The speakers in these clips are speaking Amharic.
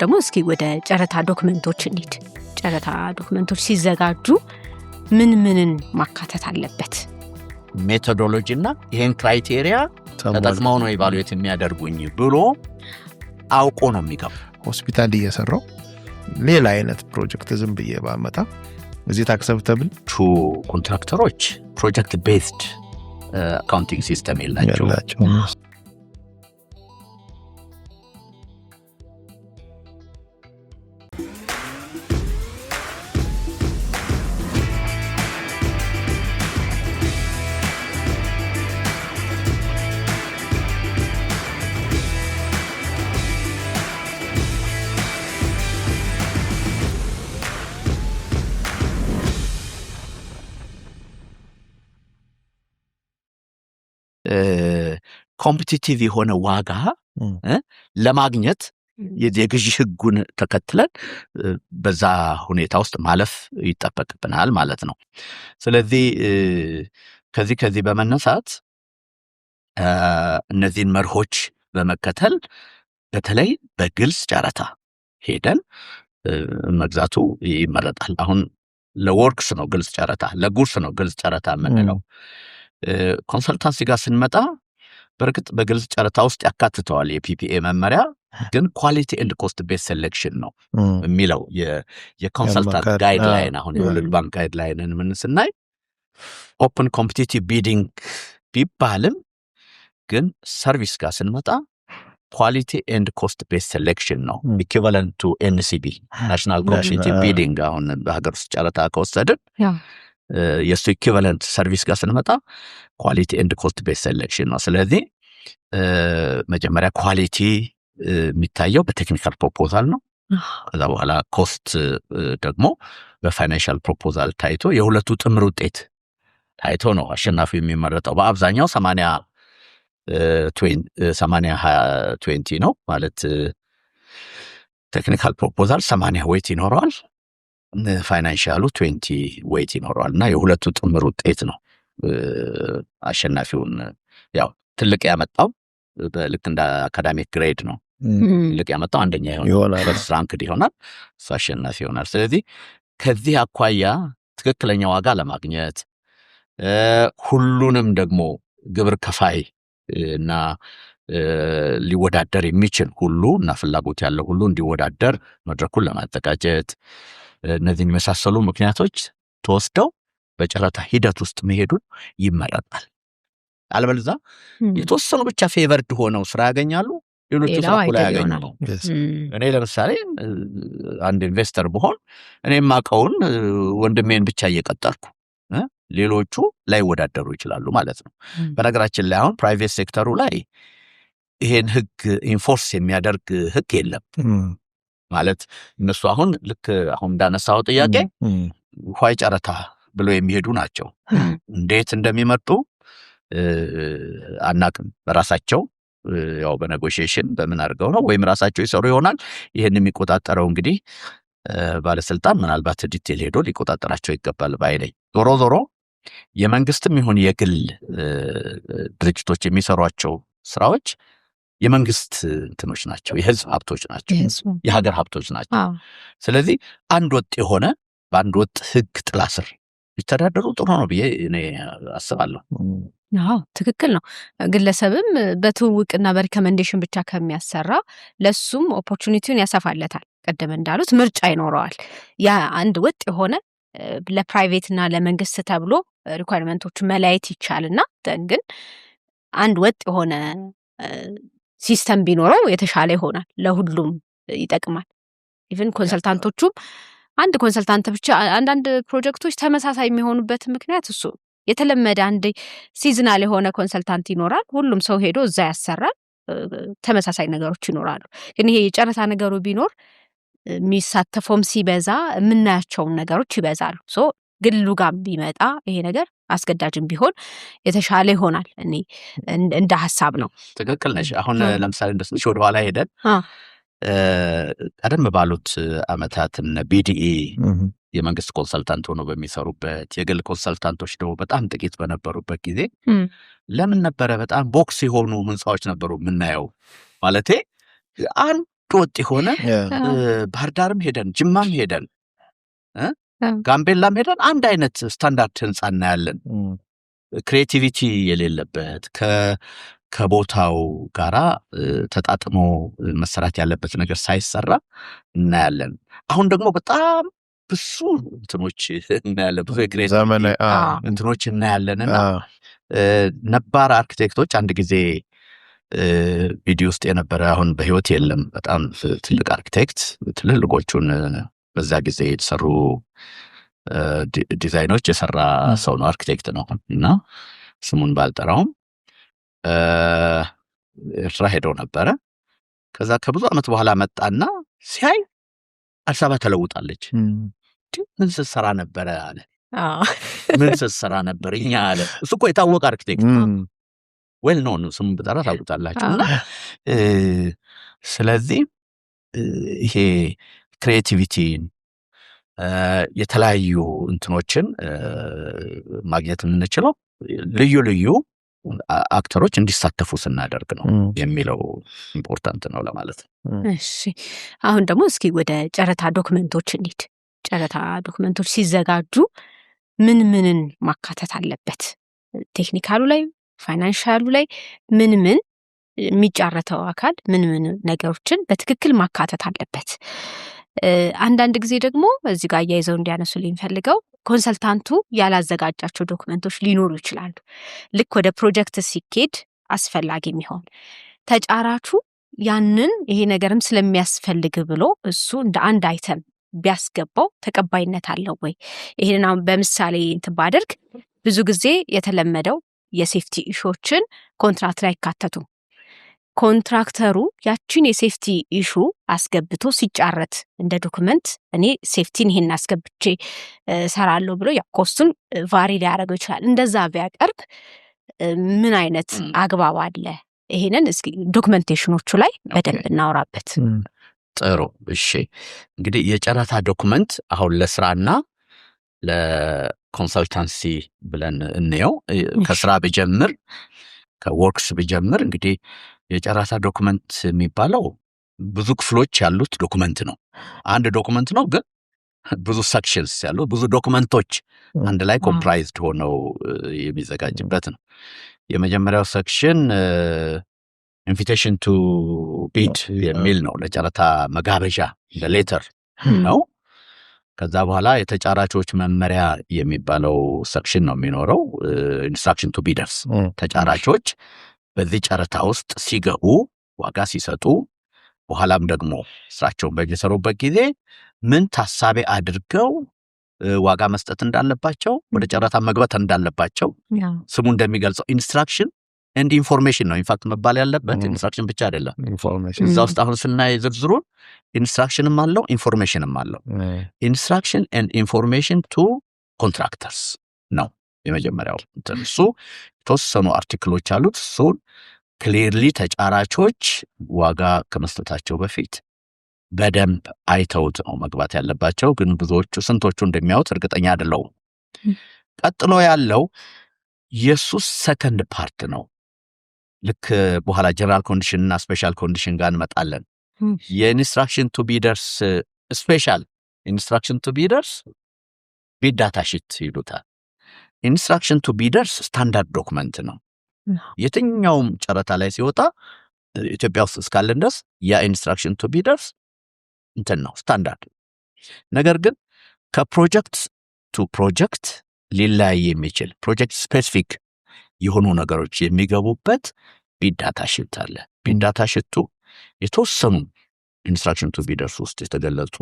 ደግሞ እስኪ ወደ ጨረታ ዶክመንቶች እንሂድ። ጨረታ ዶክመንቶች ሲዘጋጁ ምንን ማካተት አለበት? ሜቶዶሎጂ እና ይሄን ክራይቴሪያ ተጠቅመው ነው ኢቫሉዌት የሚያደርጉኝ ብሎ አውቆ ነው የሚገባ። ሆስፒታል እየሰራው ሌላ አይነት ፕሮጀክት ዝም ብዬ ባመጣ እዚህ ታክሰብተብል ቱ ኮንትራክተሮች ፕሮጀክት ቤዝድ አካውንቲንግ ሲስተም የላቸው። ኮምፒቲቲቭ የሆነ ዋጋ ለማግኘት የግዢ ህጉን ተከትለን በዛ ሁኔታ ውስጥ ማለፍ ይጠበቅብናል ማለት ነው። ስለዚህ ከዚህ በመነሳት እነዚህን መርሆች በመከተል በተለይ በግልጽ ጨረታ ሄደን መግዛቱ ይመረጣል። አሁን ለወርክስ ነው ግልጽ ጨረታ፣ ለጉርስ ነው ግልጽ ጨረታ የምንለው። ኮንሰልታንሲ ጋር ስንመጣ በርግጥ በግልጽ ጨረታ ውስጥ ያካትተዋል የፒፒኤ መመሪያ፣ ግን ኳሊቲ ኤንድ ኮስት ቤዝ ሴሌክሽን ነው የሚለው የኮንሰልታንት ጋይድላይን። አሁን የወርልድ ባንክ ጋይድላይንን ምን ስናይ ኦፕን ኮምፒቲቲቭ ቢዲንግ ቢባልም ግን ሰርቪስ ጋር ስንመጣ ኳሊቲ ኤንድ ኮስት ቤዝ ሴሌክሽን ነው ኢኩቫለንት ቱ ኤንሲቢ ናሽናል ኮምፒቲቲቭ ቢዲንግ። አሁን በሀገር ውስጥ ጨረታ ከወሰድን የሱ ኢኩቫለንት ሰርቪስ ጋር ስንመጣ ኳሊቲ ኤንድ ኮስት ቤዝ ሴሌክሽን ነው። ስለዚህ መጀመሪያ ኳሊቲ የሚታየው በቴክኒካል ፕሮፖዛል ነው። ከዛ በኋላ ኮስት ደግሞ በፋይናንሻል ፕሮፖዛል ታይቶ የሁለቱ ጥምር ውጤት ታይቶ ነው አሸናፊው የሚመረጠው። በአብዛኛው 80-20 ነው ማለት ቴክኒካል ፕሮፖዛል 80 ዌይት ይኖረዋል፣ ፋይናንሻሉ 20 ዌይት ይኖረዋል እና የሁለቱ ጥምር ውጤት ነው አሸናፊውን። ያው ትልቅ ያመጣው በልክ እንደ አካዳሚክ ግሬድ ነው። ትልቅ ያመጣው አንደኛ ይሆናል፣ ፈርስት ራንክድ ይሆናል፣ እሱ አሸናፊ ይሆናል። ስለዚህ ከዚህ አኳያ ትክክለኛ ዋጋ ለማግኘት ሁሉንም ደግሞ ግብር ከፋይ እና ሊወዳደር የሚችል ሁሉ እና ፍላጎት ያለው ሁሉ እንዲወዳደር መድረኩን ለማዘጋጀት እነዚህን የመሳሰሉ ምክንያቶች ተወስደው በጨረታ ሂደት ውስጥ መሄዱን ይመረጣል። አለበለዚያ የተወሰኑ ብቻ ፌቨርድ ሆነው ስራ ያገኛሉ፣ ሌሎቹ ስራ ላይ ያገኛሉ። እኔ ለምሳሌ አንድ ኢንቨስተር ብሆን እኔ የማውቀውን ወንድሜን ብቻ እየቀጠርኩ ሌሎቹ ላይ ወዳደሩ ይችላሉ ማለት ነው። በነገራችን ላይ አሁን ፕራይቬት ሴክተሩ ላይ ይሄን ህግ ኢንፎርስ የሚያደርግ ህግ የለም ማለት እነሱ አሁን ልክ አሁን እንዳነሳው ጥያቄ ኋይ ጨረታ ብለው የሚሄዱ ናቸው። እንዴት እንደሚመጡ አናቅም። በራሳቸው ያው በኔጎሺዬሽን በምን አድርገው ነው ወይም ራሳቸው ይሰሩ ይሆናል። ይሄን የሚቆጣጠረው እንግዲህ ባለስልጣን ምናልባት ዲቴል ሄዶ ሊቆጣጠራቸው ይገባል ባይለኝ። ዞሮ ዞሮ የመንግስትም ይሁን የግል ድርጅቶች የሚሰሯቸው ስራዎች የመንግስት እንትኖች ናቸው፣ የህዝብ ሀብቶች ናቸው፣ የሀገር ሀብቶች ናቸው። ስለዚህ አንድ ወጥ የሆነ በአንድ ወጥ ህግ ጥላ ስር ቢተዳደሩ ጥሩ ነው ብዬ እኔ አስባለሁ። አዎ ትክክል ነው። ግለሰብም በትውውቅና በሪኮመንዴሽን ብቻ ከሚያሰራ ለሱም ኦፖርቹኒቲውን ያሰፋለታል። ቀደም እንዳሉት ምርጫ ይኖረዋል። ያ አንድ ወጥ የሆነ ለፕራይቬት እና ለመንግስት ተብሎ ሪኳየርመንቶች መለያየት ይቻልና ግን አንድ ወጥ የሆነ ሲስተም ቢኖረው የተሻለ ይሆናል፣ ለሁሉም ይጠቅማል። ኢቭን ኮንሰልታንቶቹም አንድ ኮንሰልታንት ብቻ አንዳንድ ፕሮጀክቶች ተመሳሳይ የሚሆኑበት ምክንያት እሱ የተለመደ አንድ ሲዝናል የሆነ ኮንሰልታንት ይኖራል፣ ሁሉም ሰው ሄዶ እዛ ያሰራል፣ ተመሳሳይ ነገሮች ይኖራሉ። ግን ይሄ የጨረታ ነገሩ ቢኖር የሚሳተፈውም ሲበዛ የምናያቸውን ነገሮች ይበዛሉ። ሶ ግሉ ጋር ቢመጣ ይሄ ነገር አስገዳጅም ቢሆን የተሻለ ይሆናል። እኔ እንደ ሐሳብ ነው። ትክክል ነሽ። አሁን ለምሳሌ እንደዚህ ወደ ኋላ ሄደን ቀደም ባሉት አመታት ቢዲኢ የመንግስት ኮንሰልታንት ሆኖ በሚሰሩበት የግል ኮንሰልታንቶች ደግሞ በጣም ጥቂት በነበሩበት ጊዜ ለምን ነበረ በጣም ቦክስ የሆኑ ህንጻዎች ነበሩ የምናየው። ማለቴ ወጥ የሆነ ባህር ዳርም ሄደን ጅማም ሄደን ጋምቤላም ሄደን አንድ አይነት ስታንዳርድ ህንጻ እናያለን። ክሬቲቪቲ የሌለበት ከቦታው ጋራ ተጣጥሞ መሰራት ያለበት ነገር ሳይሰራ እናያለን። አሁን ደግሞ በጣም ብዙ እንትኖች እናያለን፣ ብዙ የክሬቲቪቲ እንትኖች እናያለንና ነባር አርኪቴክቶች አንድ ጊዜ ቪዲዮ ውስጥ የነበረ አሁን በህይወት የለም፣ በጣም ትልቅ አርኪቴክት ትልልቆቹን በዛ ጊዜ የተሰሩ ዲዛይኖች የሰራ ሰው ነው፣ አርኪቴክት ነው እና ስሙን ባልጠራውም ኤርትራ ሄደው ነበረ። ከዛ ከብዙ ዓመት በኋላ መጣና ሲያይ አዲስ አበባ ተለውጣለች። ምን ስትሰራ ነበረ አለ። ምን ስትሰራ ነበር እኛ አለ። እሱ እኮ የታወቀ አርኪቴክት ዌል ኖን ስሙን ብጠራ ታውቁታላችሁ። እና ስለዚህ ይሄ ክሬቲቪቲን የተለያዩ እንትኖችን ማግኘት የምንችለው ልዩ ልዩ አክተሮች እንዲሳተፉ ስናደርግ ነው የሚለው ኢምፖርታንት ነው ለማለት ነው። እሺ አሁን ደግሞ እስኪ ወደ ጨረታ ዶክመንቶች እንሂድ። ጨረታ ዶክመንቶች ሲዘጋጁ ምን ምንን ማካተት አለበት? ቴክኒካሉ ላይ፣ ፋይናንሻሉ ላይ ምን የሚጫረተው አካል ምን ነገሮችን በትክክል ማካተት አለበት? አንዳንድ ጊዜ ደግሞ እዚህ ጋር አያይዘው እንዲያነሱልኝ ፈልገው ኮንሰልታንቱ ያላዘጋጃቸው ዶክመንቶች ሊኖሩ ይችላሉ። ልክ ወደ ፕሮጀክት ሲኬድ አስፈላጊ የሚሆን ተጫራቹ ያንን ይሄ ነገርም ስለሚያስፈልግ ብሎ እሱ እንደ አንድ አይተም ቢያስገባው ተቀባይነት አለው ወይ? ይሄንን አሁን በምሳሌ እንትን ባደርግ ብዙ ጊዜ የተለመደው የሴፍቲ ኢሹዎችን ኮንትራክት ላይ አይካተቱም። ኮንትራክተሩ ያችን የሴፍቲ ኢሹ አስገብቶ ሲጫረት እንደ ዶክመንት እኔ ሴፍቲን ይሄን አስገብቼ ሰራለሁ ብሎ ያ ኮስቱን ቫሪ ሊያደርገው ይችላል። እንደዛ ቢያቀርብ ምን አይነት አግባብ አለ? ይሄንን እስኪ ዶክመንቴሽኖቹ ላይ በደንብ እናወራበት። ጥሩ እሺ። እንግዲህ የጨረታ ዶክመንት አሁን ለስራና ለኮንሰልታንሲ ብለን እንየው። ከስራ ብጀምር ከወርክስ ብጀምር እንግዲህ የጨረታ ዶክመንት የሚባለው ብዙ ክፍሎች ያሉት ዶክመንት ነው። አንድ ዶክመንት ነው ግን ብዙ ሰክሽንስ ያሉት ብዙ ዶክመንቶች አንድ ላይ ኮምፕራይዝድ ሆነው የሚዘጋጅበት ነው። የመጀመሪያው ሰክሽን ኢንቪቴሽን ቱ ቢድ የሚል ነው። ለጨረታ መጋበዣ ሌተር ነው። ከዛ በኋላ የተጫራቾች መመሪያ የሚባለው ሰክሽን ነው የሚኖረው። ኢንስትራክሽን ቱ ቢደርስ ተጫራቾች በዚህ ጨረታ ውስጥ ሲገቡ ዋጋ ሲሰጡ በኋላም ደግሞ ስራቸውን በሚሰሩበት ጊዜ ምን ታሳቢ አድርገው ዋጋ መስጠት እንዳለባቸው፣ ወደ ጨረታ መግባት እንዳለባቸው ስሙ እንደሚገልጸው ኢንስትራክሽን ኤንድ ኢንፎርሜሽን ነው ኢንፋክት መባል ያለበት። ኢንስትራክሽን ብቻ አይደለም። እዛ ውስጥ አሁን ስናይ ዝርዝሩን ኢንስትራክሽንም አለው ኢንፎርሜሽንም አለው። ኢንስትራክሽን ኤንድ ኢንፎርሜሽን ቱ ኮንትራክተርስ ነው የመጀመሪያው። እሱ የተወሰኑ አርቲክሎች አሉት። እሱን ክሊርሊ ተጫራቾች ዋጋ ከመስጠታቸው በፊት በደንብ አይተውት ነው መግባት ያለባቸው። ግን ብዙዎቹ ስንቶቹ እንደሚያዩት እርግጠኛ አይደለሁም። ቀጥሎ ያለው የሱ ሰከንድ ፓርት ነው። ልክ በኋላ ጀነራል ኮንዲሽን እና ስፔሻል ኮንዲሽን ጋር እንመጣለን። የኢንስትራክሽን ቱ ቢደርስ ስፔሻል ኢንስትራክሽን ቱ ቢደርስ ቢድ ዳታ ሺት ይሉታል። ኢንስትራክሽን ቱ ቢደርስ ስታንዳርድ ዶክመንት ነው። የትኛውም ጨረታ ላይ ሲወጣ ኢትዮጵያ ውስጥ እስካለን ድረስ ያ ኢንስትራክሽን ቱ ቢደርስ እንትን ነው ስታንዳርድ። ነገር ግን ከፕሮጀክት ቱ ፕሮጀክት ሊለያይ የሚችል ፕሮጀክት ስፔሲፊክ የሆኑ ነገሮች የሚገቡበት ቢድ ዳታ ሺት አለ። ቢድ ዳታ ሺቱ የተወሰኑ ኢንስትራክሽን ቱ ቢደርስ ውስጥ የተገለጹ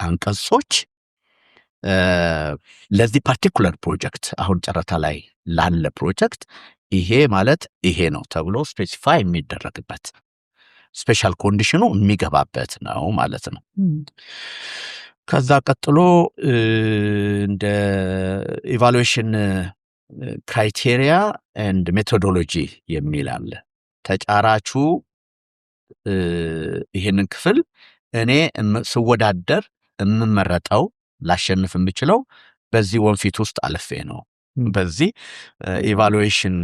አንቀጾች ለዚህ ፓርቲኩለር ፕሮጀክት አሁን ጨረታ ላይ ላለ ፕሮጀክት ይሄ ማለት ይሄ ነው ተብሎ ስፔሲፋይ የሚደረግበት ስፔሻል ኮንዲሽኑ የሚገባበት ነው ማለት ነው። ከዛ ቀጥሎ እንደ ኢቫሉዌሽን ክራይቴሪያ ኤንድ ሜቶዶሎጂ የሚል አለ። ተጫራቹ ይሄንን ክፍል እኔ ስወዳደር የምመረጠው ላሸንፍ የምችለው በዚህ ወንፊት ውስጥ አለፌ ነው፣ በዚህ ኢቫሉዌሽን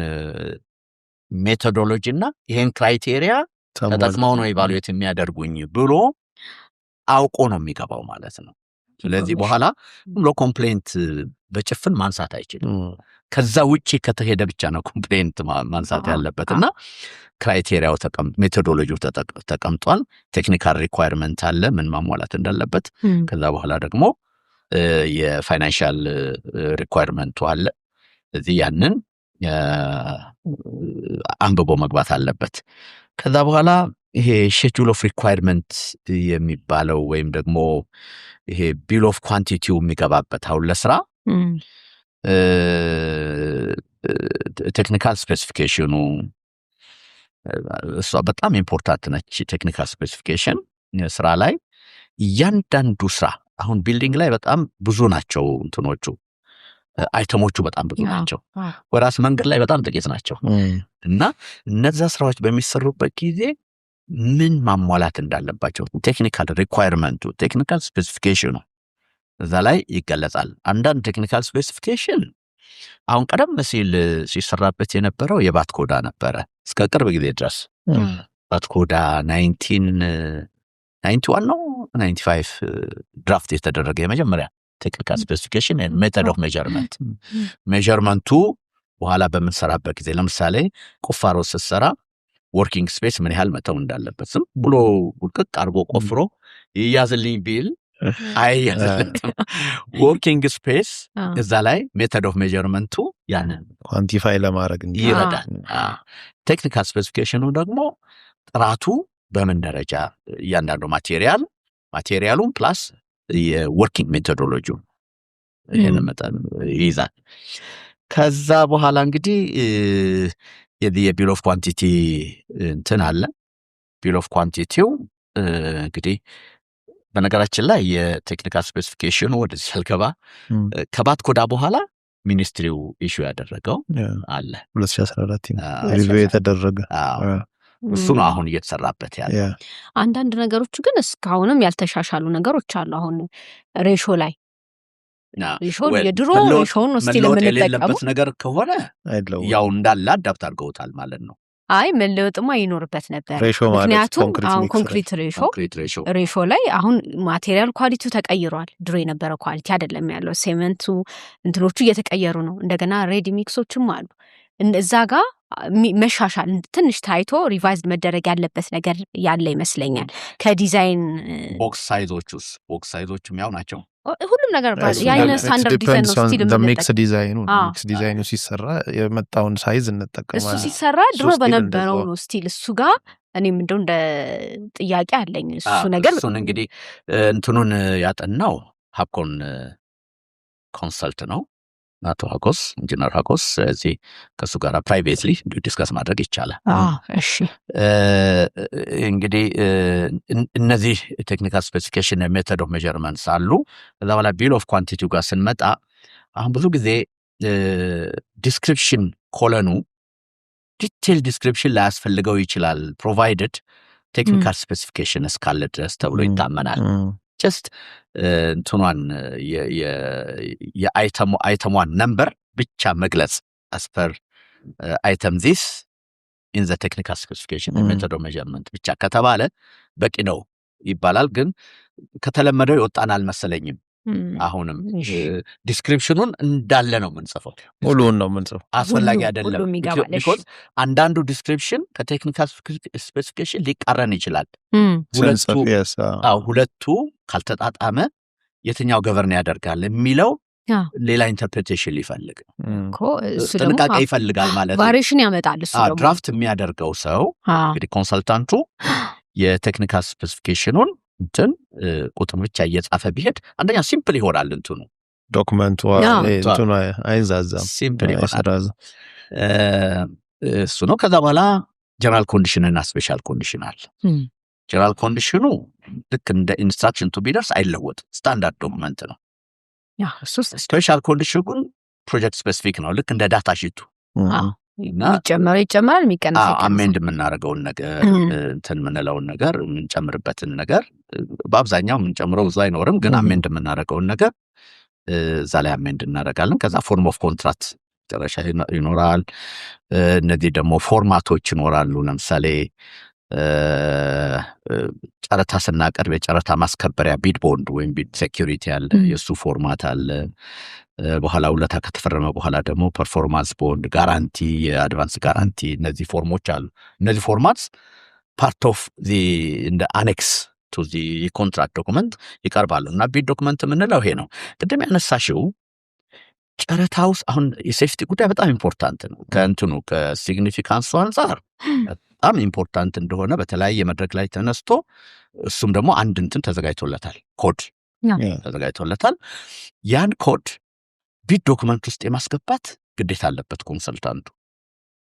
ሜቶዶሎጂ እና ይሄን ክራይቴሪያ ተጠቅመው ነው ኢቫሉዌት የሚያደርጉኝ ብሎ አውቆ ነው የሚገባው ማለት ነው። ስለዚህ በኋላ ብሎ ኮምፕሌንት በጭፍን ማንሳት አይችልም። ከዛ ውጪ ከተሄደ ብቻ ነው ኮምፕሌንት ማንሳት ያለበት እና ክራይቴሪያው ሜቶዶሎጂው ተቀምጧል። ቴክኒካል ሪኳየርመንት አለ ምን ማሟላት እንዳለበት። ከዛ በኋላ ደግሞ የፋይናንሻል ሪኳየርመንቱ አለ። ስለዚህ ያንን አንብቦ መግባት አለበት። ከዛ በኋላ ይሄ ሼጁል ኦፍ ሪኳየርመንት የሚባለው ወይም ደግሞ ይሄ ቢል ኦፍ ኳንቲቲው የሚገባበት አሁን ለስራ ቴክኒካል ስፔሲፊኬሽኑ እሷ በጣም ኢምፖርታንት ነች። ቴክኒካል ስፔሲፊኬሽን ስራ ላይ እያንዳንዱ ስራ አሁን ቢልዲንግ ላይ በጣም ብዙ ናቸው እንትኖቹ አይተሞቹ በጣም ብዙ ናቸው። ወራስ መንገድ ላይ በጣም ጥቂት ናቸው እና እነዛ ስራዎች በሚሰሩበት ጊዜ ምን ማሟላት እንዳለባቸው ቴክኒካል ሪኳየርመንቱ ቴክኒካል ስፔሲፊኬሽኑ እዛ ላይ ይገለጻል። አንዳንድ ቴክኒካል ስፔሲፊኬሽን አሁን ቀደም ሲል ሲሰራበት የነበረው የባትኮዳ ነበረ እስከ ቅርብ ጊዜ ድረስ። ባትኮዳ 1991 ነው 95 ድራፍት የተደረገ የመጀመሪያ ቴክኒካል ስፔሲፊኬሽን ሜተድ ኦፍ ሜጀርመንት። ሜጀርመንቱ በኋላ በምንሰራበት ጊዜ ለምሳሌ ቁፋሮ ስትሰራ ወርኪንግ ስፔስ ምን ያህል መተው እንዳለበት ዝም ብሎ ውልቅቅ አድርጎ ቆፍሮ ይያዝልኝ ቢል አይያዝልኝም። ወርኪንግ ስፔስ እዛ ላይ ሜተድ ኦፍ ሜጀርመንቱ ያንን ኳንቲፋይ ለማድረግ ይረዳል። ቴክኒካል ስፔሲፊኬሽኑ ደግሞ ጥራቱ በምን ደረጃ እያንዳንዱ ማቴሪያሉን ፕላስ የወርኪንግ ሜቶዶሎጂው ይህን መጠን ይይዛል። ከዛ በኋላ እንግዲህ የቢል ኦፍ ኳንቲቲ እንትን አለ። ቢል ኦፍ ኳንቲቲው እንግዲህ በነገራችን ላይ የቴክኒካል ስፔሲፊኬሽኑ ወደዚህ ያልገባ ከባትኮዳ በኋላ ሚኒስትሪው ኢሹ ያደረገው አለ 2014 ሪቪው የተደረገ እሱ ነው አሁን እየተሰራበት ያለ። አንዳንድ ነገሮች ግን እስካሁንም ያልተሻሻሉ ነገሮች አሉ። አሁን ሬሾ ላይ የድሮ ሬሾውን ስቲል የምንጠቀመው ነገር ከሆነ ያው እንዳለ አዳፕት አድርገውታል ማለት ነው። አይ መለወጥማ ይኖርበት ነበር። ምክንያቱም አሁን ኮንክሪት ሬሾ ላይ አሁን ማቴሪያል ኳሊቲው ተቀይሯል። ድሮ የነበረ ኳሊቲ አይደለም ያለው። ሴመንቱ እንትኖቹ እየተቀየሩ ነው። እንደገና ሬዲ ሚክሶችም አሉ። እዛ ጋር መሻሻል ትንሽ ታይቶ ሪቫይዝድ መደረግ ያለበት ነገር ያለ ይመስለኛል። ከዲዛይን ቦክስ ሳይዞችም ያው ናቸው። ሁሉም ነገር ያይነ ስታንዳርድ ዲዛይን ነው ስቲል ሚክስ ዲዛይኑ ሲሰራ የመጣውን ሳይዝ እንጠቀማለን። እሱ ሲሰራ ድሮ በነበረው ነው ስቲል እሱ ጋር እኔም እንደው እንደ ጥያቄ አለኝ። እሱ ነገር እሱን እንግዲህ እንትኑን ያጠናው ሀብኮን ኮንሰልት ነው አቶ ሀጎስ ኢንጂነር ሀጎስ። እዚህ ከሱ ጋር ፕራይቬትሊ ዲስከስ ማድረግ ይቻላል። እሺ እንግዲህ እነዚህ ቴክኒካል ስፔሲፊኬሽን ሜተድ ኦፍ ሜጀርመንትስ አሉ። ከዛ በኋላ ቢል ኦፍ ኳንቲቲው ጋር ስንመጣ አሁን ብዙ ጊዜ ዲስክሪፕሽን ኮለኑ ዲቴል ዲስክሪፕሽን ላያስፈልገው ይችላል ፕሮቫይድድ ቴክኒካል ስፔሲፊኬሽን እስካለ ድረስ ተብሎ ይታመናል። ጀስት እንትኗን የአይተሟን ነምበር ብቻ መግለጽ አስፐር አይተም ዚስ ኢን ዘ ቴክኒካል ስፔሲፊኬሽን ሜተድ ኦፍ ሜጀርመንት ብቻ ከተባለ በቂ ነው ይባላል። ግን ከተለመደው ይወጣን አልመሰለኝም። አሁንም ዲስክሪፕሽኑን እንዳለ ነው የምንጽፈው፣ ሙሉውን ነው የምንጽፈው። አስፈላጊ አይደለም። ቢኮዝ አንዳንዱ ዲስክሪፕሽን ከቴክኒካል ስፔሲፊኬሽን ሊቃረን ይችላል። ሁለቱ ካልተጣጣመ የትኛው ገቨርን ያደርጋል የሚለው ሌላ ኢንተርፕሬቴሽን ሊፈልግ ጥንቃቄ ይፈልጋል ማለት ነው። ቫሪዬሽን ያመጣል። እሱ ደግሞ ድራፍት የሚያደርገው ሰው እንግዲህ ኮንሰልታንቱ የቴክኒካል ስፔሲፊኬሽኑን እንትን ቁጥር ብቻ እየጻፈ ቢሄድ አንደኛ ሲምፕል ይሆናል። እንትኑ ዶክመንቱ አይዛዛም፣ ሲምፕል ይሆናል። እሱ ነው። ከዛ በኋላ ጀነራል ኮንዲሽን እና ስፔሻል ኮንዲሽን አለ። ጀነራል ኮንዲሽኑ ልክ እንደ ኢንስትራክሽን ቱ ቢደርስ አይለወጥም፣ ስታንዳርድ ዶክመንት ነው። ስፔሻል ኮንዲሽን ግን ፕሮጀክት ስፔሲፊክ ነው፣ ልክ እንደ ዳታ ሺቱ ይጨመራል፣ የሚቀነስ አሜንድ የምናደርገውን ነገር እንትን የምንለውን ነገር የምንጨምርበትን ነገር በአብዛኛው የምንጨምረው ብዙ አይኖርም፣ ግን አሜንድ የምናደርገውን ነገር እዛ ላይ አሜንድ እናደርጋለን። ከዛ ፎርም ኦፍ ኮንትራክት መጨረሻ ይኖራል። እነዚህ ደግሞ ፎርማቶች ይኖራሉ። ለምሳሌ ጨረታ ስናቀርብ የጨረታ ማስከበሪያ ቢድ ቦንድ ወይም ቢድ ሴኩሪቲ አለ፣ የሱ ፎርማት አለ። በኋላ ውለታ ከተፈረመ በኋላ ደግሞ ፐርፎርማንስ ቦንድ፣ ጋራንቲ፣ የአድቫንስ ጋራንቲ፣ እነዚህ ፎርሞች አሉ። እነዚህ ፎርማትስ ፓርት ኦፍ እንደ አኔክስ ቱ ኮንትራክት ዶክመንት ይቀርባሉ። እና ቢድ ዶክመንት የምንለው ይሄ ነው። ቅድም ያነሳሽው ጨረታ ውስጥ አሁን የሴፍቲ ጉዳይ በጣም ኢምፖርታንት ነው። ከእንትኑ ከሲግኒፊካንሱ አንጻር በጣም ኢምፖርታንት እንደሆነ በተለያየ መድረክ ላይ ተነስቶ እሱም ደግሞ አንድ እንትን ተዘጋጅቶለታል፣ ኮድ ተዘጋጅቶለታል። ያን ኮድ ቢድ ዶክመንት ውስጥ የማስገባት ግዴታ አለበት ኮንሰልታንቱ።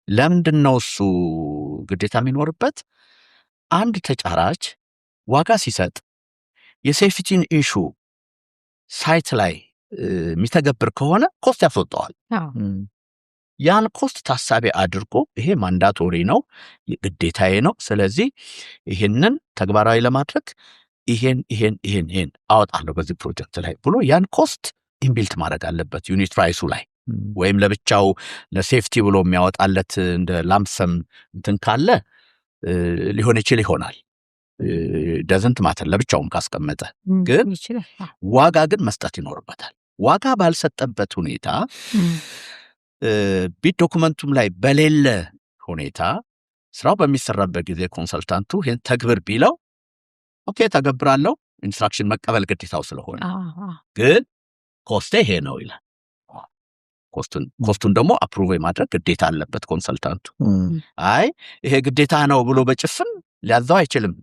ለምንድን ነው እሱ ግዴታ የሚኖርበት? አንድ ተጫራች ዋጋ ሲሰጥ የሴፍቲን ኢሹ ሳይት ላይ የሚተገብር ከሆነ ኮስት ያስወጣዋል። ያን ኮስት ታሳቢ አድርጎ ይሄ ማንዳቶሪ ነው፣ ግዴታዬ ነው፣ ስለዚህ ይሄንን ተግባራዊ ለማድረግ ይሄን አወጣለሁ በዚህ ፕሮጀክት ላይ ብሎ ያን ኮስት ኢንቢልት ማድረግ አለበት ዩኒት ፕራይሱ ላይ። ወይም ለብቻው ለሴፍቲ ብሎ የሚያወጣለት እንደ ላምሰም እንትን ካለ ሊሆን ይሆናል። ደዝንት ማተር ለብቻውም ካስቀመጠ ግን ዋጋ ግን መስጠት ይኖርበታል። ዋጋ ባልሰጠበት ሁኔታ ቢድ ዶክመንቱም ላይ በሌለ ሁኔታ ስራው በሚሰራበት ጊዜ ኮንሰልታንቱ ይሄን ተግብር ቢለው ኦኬ ተገብራለሁ፣ ኢንስትራክሽን መቀበል ግዴታው ስለሆነ፣ ግን ኮስቴ ይሄ ነው ይላል። ኮስቱን ደግሞ አፕሩቭ ማድረግ ግዴታ አለበት ኮንሰልታንቱ። አይ ይሄ ግዴታ ነው ብሎ በጭፍን ሊያዛው አይችልም።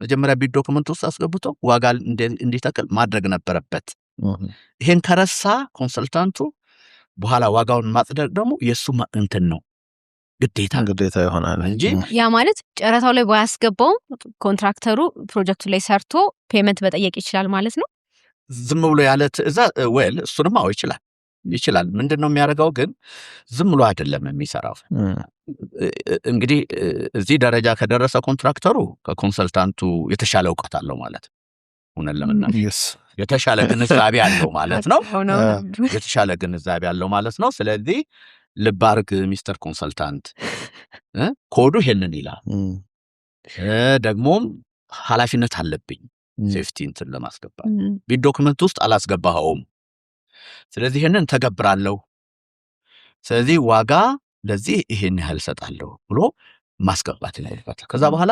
መጀመሪያ ቢድ ዶክመንት ውስጥ አስገብቶ ዋጋ እንዲተክል ማድረግ ነበረበት። ይሄን ከረሳ ኮንሰልታንቱ በኋላ ዋጋውን ማጽደቅ ደግሞ የሱ እንትን ነው ግዴታ ይሆናል እንጂ ያ ማለት ጨረታው ላይ ባያስገባው ኮንትራክተሩ ፕሮጀክቱ ላይ ሰርቶ ፔመንት መጠየቅ ይችላል ማለት ነው። ዝም ብሎ ያለ ትዕዛዝ እሱንም ይችላል። ምንድነው የሚያደርገው? ግን ዝም ብሎ አይደለም የሚሰራው። እንግዲህ እዚህ ደረጃ ከደረሰ ኮንትራክተሩ ከኮንሰልታንቱ የተሻለ እውቀት አለው ማለት ነው። ሆነን ለምናምን የተሻለ ግንዛቤ አለው ማለት ነው። የተሻለ ግንዛቤ አለው ማለት ነው። ስለዚህ ልብ አድርግ ሚስተር ኮንሰልታንት፣ ኮዱ ይሄንን ይላል፣ ደግሞም ኃላፊነት አለብኝ ሴፍቲ እንትን ለማስገባት ቢድ ዶክመንት ውስጥ አላስገባኸውም፣ ስለዚህ ይሄንን ተገብራለሁ፣ ስለዚህ ዋጋ ለዚህ ይሄን ያህል ሰጣለሁ ብሎ ማስገባት ይኖርበታል። ከዛ በኋላ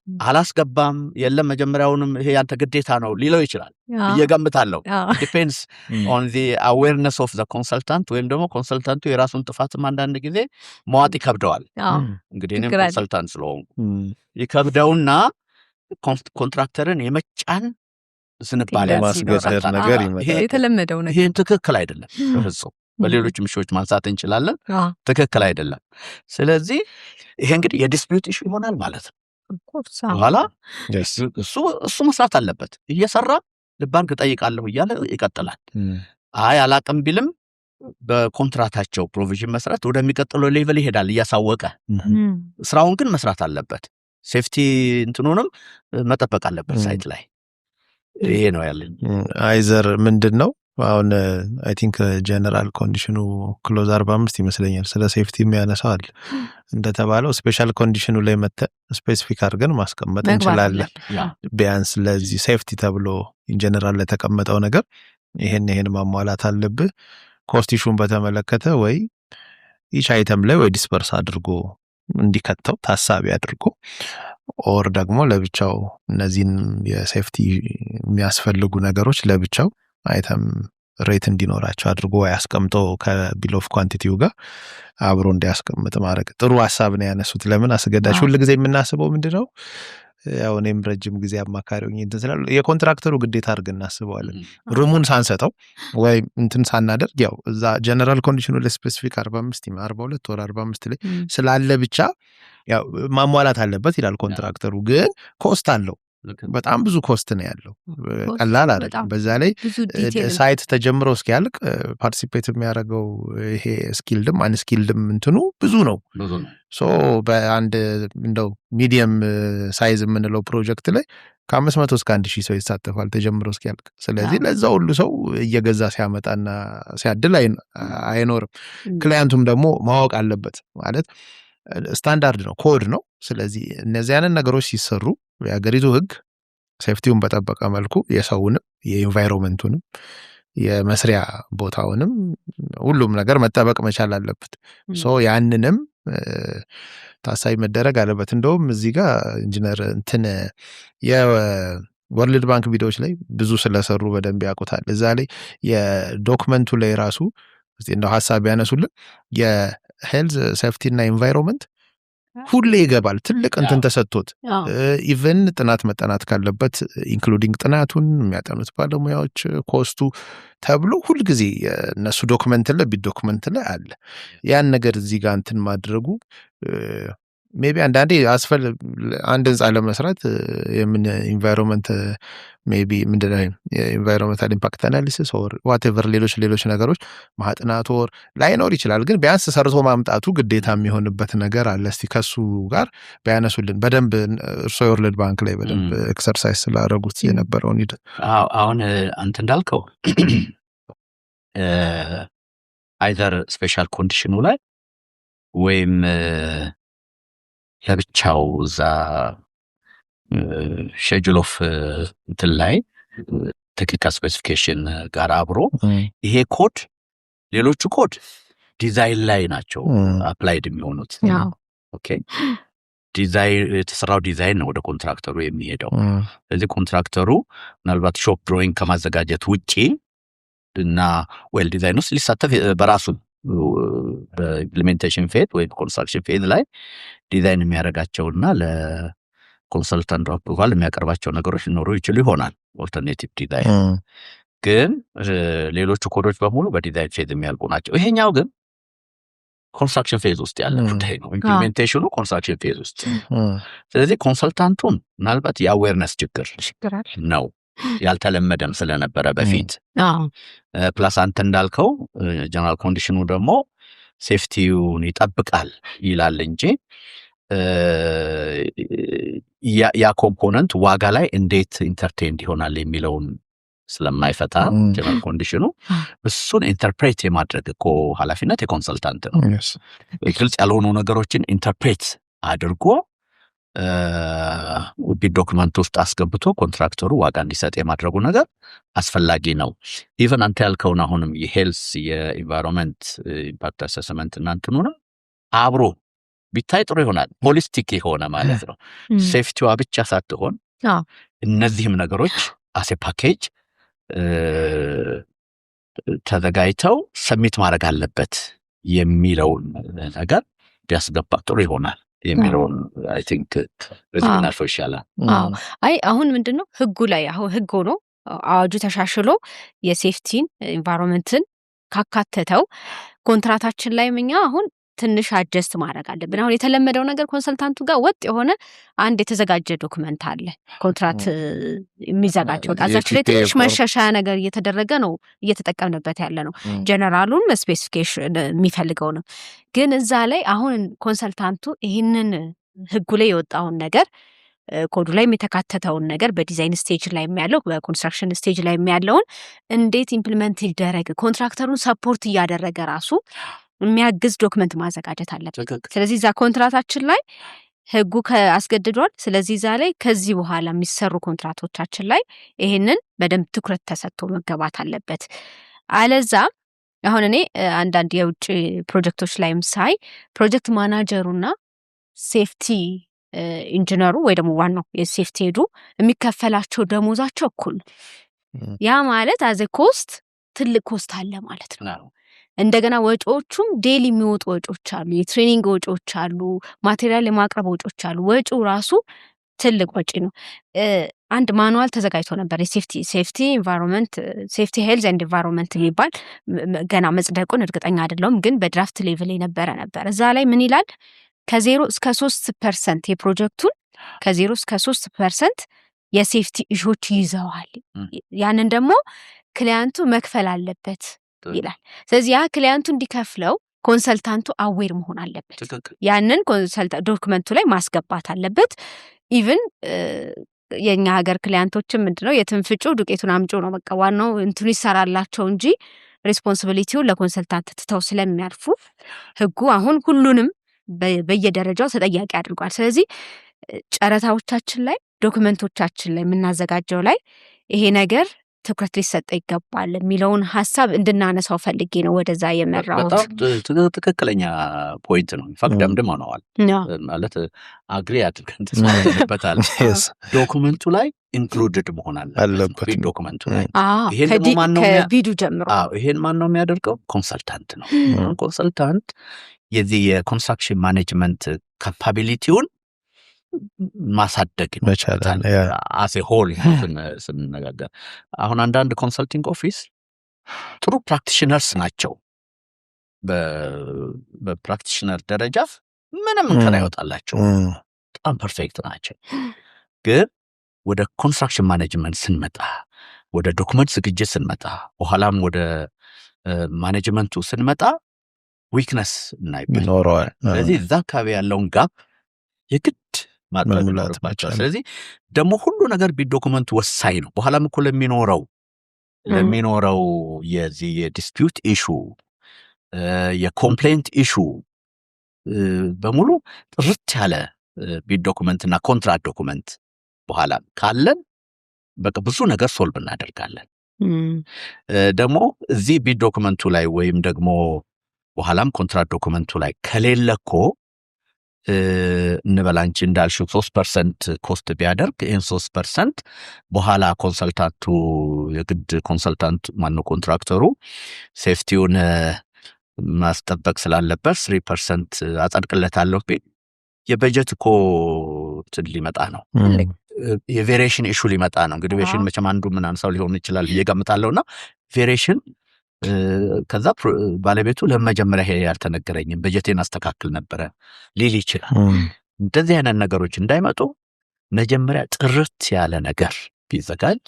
አላስገባም የለም መጀመሪያውንም ይሄ ያንተ ግዴታ ነው ሊለው ይችላል እየገምታለሁ። ዲፔንድስ ኦን ዘ አዌርነስ ኦፍ ዘ ኮንሰልታንት፣ ወይም ደግሞ ኮንሰልታንቱ የራሱን ጥፋትም አንዳንድ ጊዜ መዋጥ ይከብደዋል። እንግዲህ እኔም ኮንሰልታንት ስለሆንኩ ይከብደውና ኮንትራክተርን የመጫን ዝንባሌ ማስገደድ ነገር ይመጣል። የተለመደው ነገር ይሄን ትክክል አይደለም በፍጹም። በሌሎች ምሾች ማንሳት እንችላለን፣ ትክክል አይደለም። ስለዚህ ይሄ እንግዲህ የዲስፒዩት ኢሹ ይሆናል ማለት ነው። በኋላ እሱ መስራት አለበት። እየሰራ ልባንክ ጠይቃለሁ እያለ ይቀጥላል። አይ አላቅም ቢልም በኮንትራታቸው ፕሮቪዥን መሰረት ወደሚቀጥለው ሌቨል ይሄዳል እያሳወቀ። ስራውን ግን መስራት አለበት። ሴፍቲ እንትኑንም መጠበቅ አለበት ሳይት ላይ። ይሄ ነው ያለኝ። አይዘር ምንድን ነው አሁን አይ ቲንክ ጀነራል ኮንዲሽኑ ክሎዝ 45 ይመስለኛል ስለ ሴፍቲ የሚያነሳው አለ። እንደተባለው ስፔሻል ኮንዲሽኑ ላይ መተ ስፔሲፊክ አድርገን ማስቀመጥ እንችላለን። ቢያንስ ለዚህ ሴፍቲ ተብሎ ጀነራል ለተቀመጠው ነገር ይሄን ማሟላት አለብህ። ኮስት ኢሹን በተመለከተ ወይ ኢች አይተም ላይ ወይ ዲስፐርስ አድርጎ እንዲከተው ታሳቢ አድርጎ ኦር ደግሞ ለብቻው እነዚህን የሴፍቲ የሚያስፈልጉ ነገሮች ለብቻው አይተም ሬት እንዲኖራቸው አድርጎ ያስቀምጦ ከቢል ኦፍ ኳንቲቲው ጋር አብሮ እንዲያስቀምጥ ማድረግ ጥሩ ሐሳብ ነው ያነሱት። ለምን አስገዳጅ ሁሉ ጊዜ የምናስበው ምንድነው? ያው እኔም ረጅም ጊዜ አማካሪው እንትን ስላል የኮንትራክተሩ ግዴታ አድርገን እናስበዋለን። ሩሙን ሳንሰጠው ወይ እንትን ሳናደርግ ያው እዛ ጀነራል ኮንዲሽኑ ላይ ስፔሲፊክ 45 42 ወር 45 ላይ ስላለ ብቻ ያው ማሟላት አለበት ይላል ኮንትራክተሩ። ግን ኮስት አለው፣ በጣም ብዙ ኮስት ነው ያለው፣ ቀላል አይደለም። በዛ ላይ ሳይት ተጀምሮ እስኪያልቅ ፓርቲሲፔት የሚያደርገው ይሄ ስኪልድም አንስኪልድም እንትኑ ብዙ ነው። ሶ በአንድ እንደው ሚዲየም ሳይዝ የምንለው ፕሮጀክት ላይ ከ500 እስከ 1000 ሰው ይሳተፋል ተጀምሮ እስኪያልቅ። ስለዚህ ለዛ ሁሉ ሰው እየገዛ ሲያመጣና ሲያድል አይኖርም። ክላይንቱም ደግሞ ማወቅ አለበት። ማለት ስታንዳርድ ነው፣ ኮድ ነው። ስለዚህ እነዚህ አይነት ነገሮች ሲሰሩ የሀገሪቱ ህግ ሴፍቲውን በጠበቀ መልኩ የሰውንም የኢንቫይሮንመንቱንም የመስሪያ ቦታውንም ሁሉም ነገር መጠበቅ መቻል አለበት። ሶ ያንንም ታሳቢ መደረግ አለበት። እንደውም እዚህ ጋር ኢንጂነር እንትን የወርልድ ባንክ ቪዲዮዎች ላይ ብዙ ስለሰሩ በደንብ ያውቁታል። እዛ ላይ የዶክመንቱ ላይ ራሱ እንደው ሀሳብ ያነሱልን የሄልዝ ሴፍቲ እና ኢንቫይሮንመንት ሁሌ ይገባል ትልቅ እንትን ተሰጥቶት ኢቨን ጥናት መጠናት ካለበት ኢንክሉዲንግ ጥናቱን የሚያጠኑት ባለሙያዎች ኮስቱ ተብሎ ሁልጊዜ እነሱ ዶክመንት ላይ ዶክመንት ላይ አለ። ያን ነገር እዚህ ጋር እንትን ማድረጉ ሜቢ አንዳንዴ አንድ ህንፃ ለመስራት የምን ኢንቫይሮንመንት ሜቢ ምንድነው የኢንቫይሮንመንታል ኢምፓክት አናሊሲስ ኦር ዋትኤቨር ሌሎች ነገሮች ማጥናት ኦር ላይኖር ይችላል። ግን ቢያንስ ሰርቶ ማምጣቱ ግዴታ የሚሆንበት ነገር አለ። እስቲ ከሱ ጋር ቢያነሱልን በደንብ እርሶ የወርልድ ባንክ ላይ በደንብ ኤክሰርሳይዝ ስላደረጉት የነበረውን ሂደት። አሁን አንተ እንዳልከው አይዘር ስፔሻል ኮንዲሽኑ ላይ ወይም ለብቻው እዛ ሼጁል ኦፍ እንትን ላይ ቴክኒካል ስፔሲፊኬሽን ጋር አብሮ ይሄ ኮድ ሌሎቹ ኮድ ዲዛይን ላይ ናቸው አፕላይድ የሚሆኑት። ኦኬ ዲዛይን የተሰራው ዲዛይን ነው ወደ ኮንትራክተሩ የሚሄደው። ስለዚህ ኮንትራክተሩ ምናልባት ሾፕ ድሮይንግ ከማዘጋጀት ውጪ እና ዌል ዲዛይን ውስጥ ሊሳተፍ በራሱ በኢምፕሊሜንቴሽን ፌዝ ወይ ኮንስትራክሽን ፌዝ ላይ ዲዛይን የሚያደርጋቸውና ለኮንሰልታንት አፕሩቫል የሚያቀርባቸው ነገሮች ሊኖሩ ይችሉ ይሆናል። ኦልተርኔቲቭ ዲዛይን ግን ሌሎቹ ኮዶች በሙሉ በዲዛይን ፌዝ የሚያልቁ ናቸው። ይሄኛው ግን ኮንስትራክሽን ፌዝ ውስጥ ያለ ጉዳይ ነው። ኢምፕሊሜንቴሽኑ ኮንስትራክሽን ፌዝ ውስጥ። ስለዚህ ኮንሰልታንቱን ምናልባት የአዌርነስ ችግር ነው ያልተለመደም ስለነበረ በፊት ፕላስ አንተ እንዳልከው ጀነራል ኮንዲሽኑ ደግሞ ሴፍቲውን ይጠብቃል ይላል እንጂ ያ ኮምፖነንት ዋጋ ላይ እንዴት ኢንተርቴንድ ይሆናል የሚለውን ስለማይፈታ ጀነራል ኮንዲሽኑ እሱን ኢንተርፕሬት የማድረግ እኮ ኃላፊነት የኮንሰልታንት ነው። ግልጽ ያልሆኑ ነገሮችን ኢንተርፕሬት አድርጎ ውድ ዶክመንት ውስጥ አስገብቶ ኮንትራክተሩ ዋጋ እንዲሰጥ የማድረጉ ነገር አስፈላጊ ነው። ኢቨን አንተ ያልከውን አሁንም የሄልስ የኢንቫይሮንመንት ኢምፓክት አሰስመንት እናንተኑንም አብሮ ቢታይ ጥሩ ይሆናል። ሆሊስቲክ የሆነ ማለት ነው። ሴፍቲዋ ብቻ ሳትሆን እነዚህም ነገሮች አሴ ፓኬጅ ተዘጋጅተው ሰሚት ማድረግ አለበት የሚለውን ነገር ቢያስገባ ጥሩ ይሆናል የሚለውን አይ ቲንክ ሪዝናልፎ ይሻላል። አይ አሁን ምንድነው ህጉ ላይ አሁን ህግ ሆኖ አዋጁ ተሻሽሎ የሴፍቲን ኢንቫይሮንመንትን ካካተተው ኮንትራታችን ላይ ምኛ አሁን ትንሽ አጀስት ማድረግ አለብን። አሁን የተለመደው ነገር ኮንሰልታንቱ ጋር ወጥ የሆነ አንድ የተዘጋጀ ዶክመንት አለ ኮንትራት የሚዘጋጀው አዛች ላይ ትንሽ መሻሻያ ነገር እየተደረገ ነው እየተጠቀምንበት ያለ ነው። ጀነራሉን ስፔሲፊኬሽን የሚፈልገው ነው። ግን እዛ ላይ አሁን ኮንሰልታንቱ ይህንን ህጉ ላይ የወጣውን ነገር ኮዱ ላይ የተካተተውን ነገር በዲዛይን ስቴጅ ላይ የሚያለው በኮንስትራክሽን ስቴጅ ላይ የሚያለውን እንዴት ኢምፕሊመንት ይደረግ ኮንትራክተሩን ሰፖርት እያደረገ ራሱ የሚያግዝ ዶክመንት ማዘጋጀት አለበት። ስለዚህ እዛ ኮንትራታችን ላይ ህጉ ከአስገድዷል። ስለዚህ እዛ ላይ ከዚህ በኋላ የሚሰሩ ኮንትራቶቻችን ላይ ይሄንን በደንብ ትኩረት ተሰጥቶ መገባት አለበት። አለዛ አሁን እኔ አንዳንድ የውጭ ፕሮጀክቶች ላይም ሳይ ፕሮጀክት ማናጀሩና ሴፍቲ ኢንጂነሩ ወይ ደግሞ ዋናው የሴፍቲ ሄዱ የሚከፈላቸው ደሞዛቸው እኩል ነው። ያ ማለት አዘ ኮስት ትልቅ ኮስት አለ ማለት ነው። እንደገና ወጪዎቹም ዴሊ የሚወጡ ወጪዎች አሉ፣ የትሬኒንግ ወጪዎች አሉ፣ ማቴሪያል የማቅረብ ወጪዎች አሉ። ወጪው ራሱ ትልቅ ወጪ ነው። አንድ ማኑዋል ተዘጋጅቶ ነበር የሴፍቲ ኢንቫይሮንመንት ሴፍቲ ሄልዝ ኤንድ ኢንቫይሮንመንት የሚባል ገና መጽደቁን እርግጠኛ አይደለሁም፣ ግን በድራፍት ሌቭል ነበር። እዛ ላይ ምን ይላል? ከ0 እስከ 3% የፕሮጀክቱን ከ0 እስከ 3% የሴፍቲ ኢሹዎች ይዘዋል። ያንን ደግሞ ክሊያንቱ መክፈል አለበት ይላል። ስለዚህ ያ ክሊያንቱ እንዲከፍለው ኮንሰልታንቱ አዌር መሆን አለበት። ያንን ዶክመንቱ ላይ ማስገባት አለበት። ኢቭን የኛ ሀገር ክሊያንቶችም ምንድነው የትንፍጩ ዱቄቱን አምጩ ነው። በቃ ዋናው እንትኑ ይሰራላቸው እንጂ ሪስፖንሲቢሊቲውን ለኮንሰልታንት ትተው ስለሚያልፉ ህጉ አሁን ሁሉንም በየደረጃው ተጠያቂ አድርጓል። ስለዚህ ጨረታዎቻችን ላይ ዶክመንቶቻችን ላይ የምናዘጋጀው ላይ ይሄ ነገር ትኩረት ሊሰጠ ይገባል የሚለውን ሀሳብ እንድናነሳው ፈልጌ ነው ወደዛ የመራሁት። በጣም ትክክለኛ ፖይንት ነው። ኢንፋክት ደምድም ሆነዋል ማለት አግሪ አድርገን ተስማምተንበታል። ዶክመንቱ ላይ ኢንክሉድድ መሆን አለበት ዶክመንቱ ላይ። ይሄን ደግሞ ከቪዲዮ ጀምሮ ይሄን ማን ነው የሚያደርገው? ኮንሰልታንት ነው። ኮንሰልታንት የዚህ የኮንስትራክሽን ማኔጅመንት ካፓቢሊቲውን ማሳደግ መቻላል አሴ ሆል ስንነጋገር አሁን አንዳንድ ኮንሰልቲንግ ኦፊስ ጥሩ ፕራክቲሽነርስ ናቸው። በፕራክቲሽነር ደረጃ ምንም እንከን አይወጣላቸው፣ በጣም ፐርፌክት ናቸው። ግን ወደ ኮንስትራክሽን ማኔጅመንት ስንመጣ፣ ወደ ዶክመንት ዝግጅት ስንመጣ፣ በኋላም ወደ ማኔጅመንቱ ስንመጣ ዊክነስ ይኖረዋል። ስለዚህ እዛ አካባቢ ያለውን ጋፕ የግድ ማጥራት። ስለዚህ ደግሞ ሁሉ ነገር ዶክመንቱ ወሳኝ ነው። በኋላም እኮ ለሚኖረው የዚህ የዲስፒዩት ኢሹ የኮምፕሌንት ኢሹ በሙሉ ጥርት ያለ ቢድ ዶክመንት እና ኮንትራክት ዶክመንት በኋላ ካለን በቃ ብዙ ነገር ሶልቭ እናደርጋለን። ደግሞ እዚህ ቢድ ዶክመንቱ ላይ ወይም ደግሞ በኋላም ኮንትራክት ዶክመንቱ ላይ ከሌለኮ እንበላንቺ እንዳልሽው 3% ኮስት ቢያደርግ ይህን 3% በኋላ ኮንሰልታንቱ የግድ ኮንሰልታንት ማነው ኮንትራክተሩ ሴፍቲውን ማስጠበቅ ስላለበት 3% አጸድቅለታለሁ ቢል የበጀት እኮ ሊመጣ ነው። የቬሪዬሽን ኢሹ ሊመጣ ነው። እንግዲህ ቬሪዬሽን መቼም አንዱ ምን አንሳው ሊሆን ይችላል እየገምታለሁና ቬሪዬሽን ከዛ ባለቤቱ ለመጀመሪያ ይሄ ያልተነገረኝም በጀቴን አስተካክል ነበረ ሊል ይችላል። እንደዚህ አይነት ነገሮች እንዳይመጡ መጀመሪያ ጥርት ያለ ነገር ቢዘጋጅ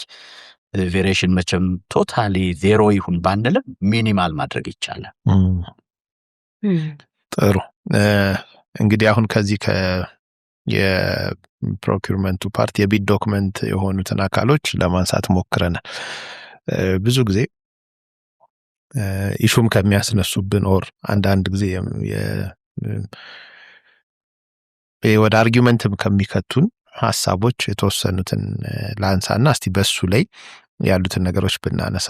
ቬሪዬሽን መቼም ቶታሊ ዜሮ ይሁን ባንልም ሚኒማል ማድረግ ይቻላል። ጥሩ እንግዲህ አሁን ከዚህ የፕሮኪውርመንቱ ፓርት የቢድ ዶክመንት የሆኑትን አካሎች ለማንሳት ሞክረናል። ብዙ ጊዜ ኢሹም ከሚያስነሱብን ኦር አንዳንድ ጊዜ ወደ አርጊውመንትም ከሚከቱን ሀሳቦች የተወሰኑትን ላንሳና እስቲ በሱ ላይ ያሉትን ነገሮች ብናነሳ።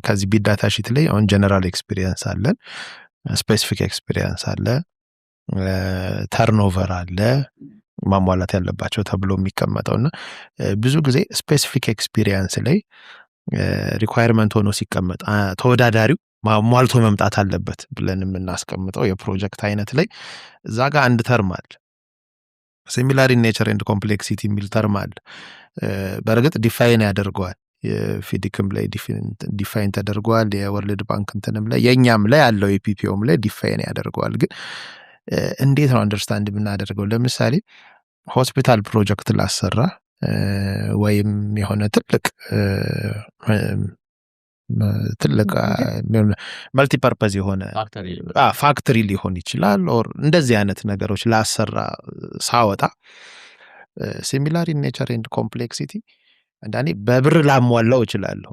ከዚህ ቢድ ዳታ ሺት ላይ አሁን ጀነራል ኤክስፒሪየንስ አለን፣ ስፔሲፊክ ኤክስፒሪየንስ አለ፣ ተርኖቨር አለ ማሟላት ያለባቸው ተብሎ የሚቀመጠውና ብዙ ጊዜ ስፔሲፊክ ኤክስፒሪየንስ ላይ ሪኳየርመንት ሆኖ ሲቀመጥ ተወዳዳሪው ማሟልቶ መምጣት አለበት ብለን የምናስቀምጠው የፕሮጀክት አይነት ላይ እዛ ጋር አንድ ተርም አለ፣ ሲሚላር ኢን ኔቸር ኤንድ ኮምፕሌክሲቲ የሚል ተርም አለ። በእርግጥ ዲፋይን ያደርገዋል፣ የፊዲክም ላይ ዲፋይን ተደርገዋል፣ የወርልድ ባንክ እንትንም ላይ የእኛም ላይ ያለው የፒፒኦም ላይ ዲፋይን ያደርገዋል። ግን እንዴት ነው አንደርስታንድ የምናደርገው? ለምሳሌ ሆስፒታል ፕሮጀክት ላሰራ ወይም የሆነ ትልቅ መልቲፐርፐዝ የሆነ ፋክተሪ ሊሆን ይችላል። ኦር እንደዚህ አይነት ነገሮች ላሰራ ሳወጣ ሲሚላር ኢን ኔቸር ኤንድ ኮምፕሌክሲቲ አንዳንዴ በብር ላሟላው እችላለሁ።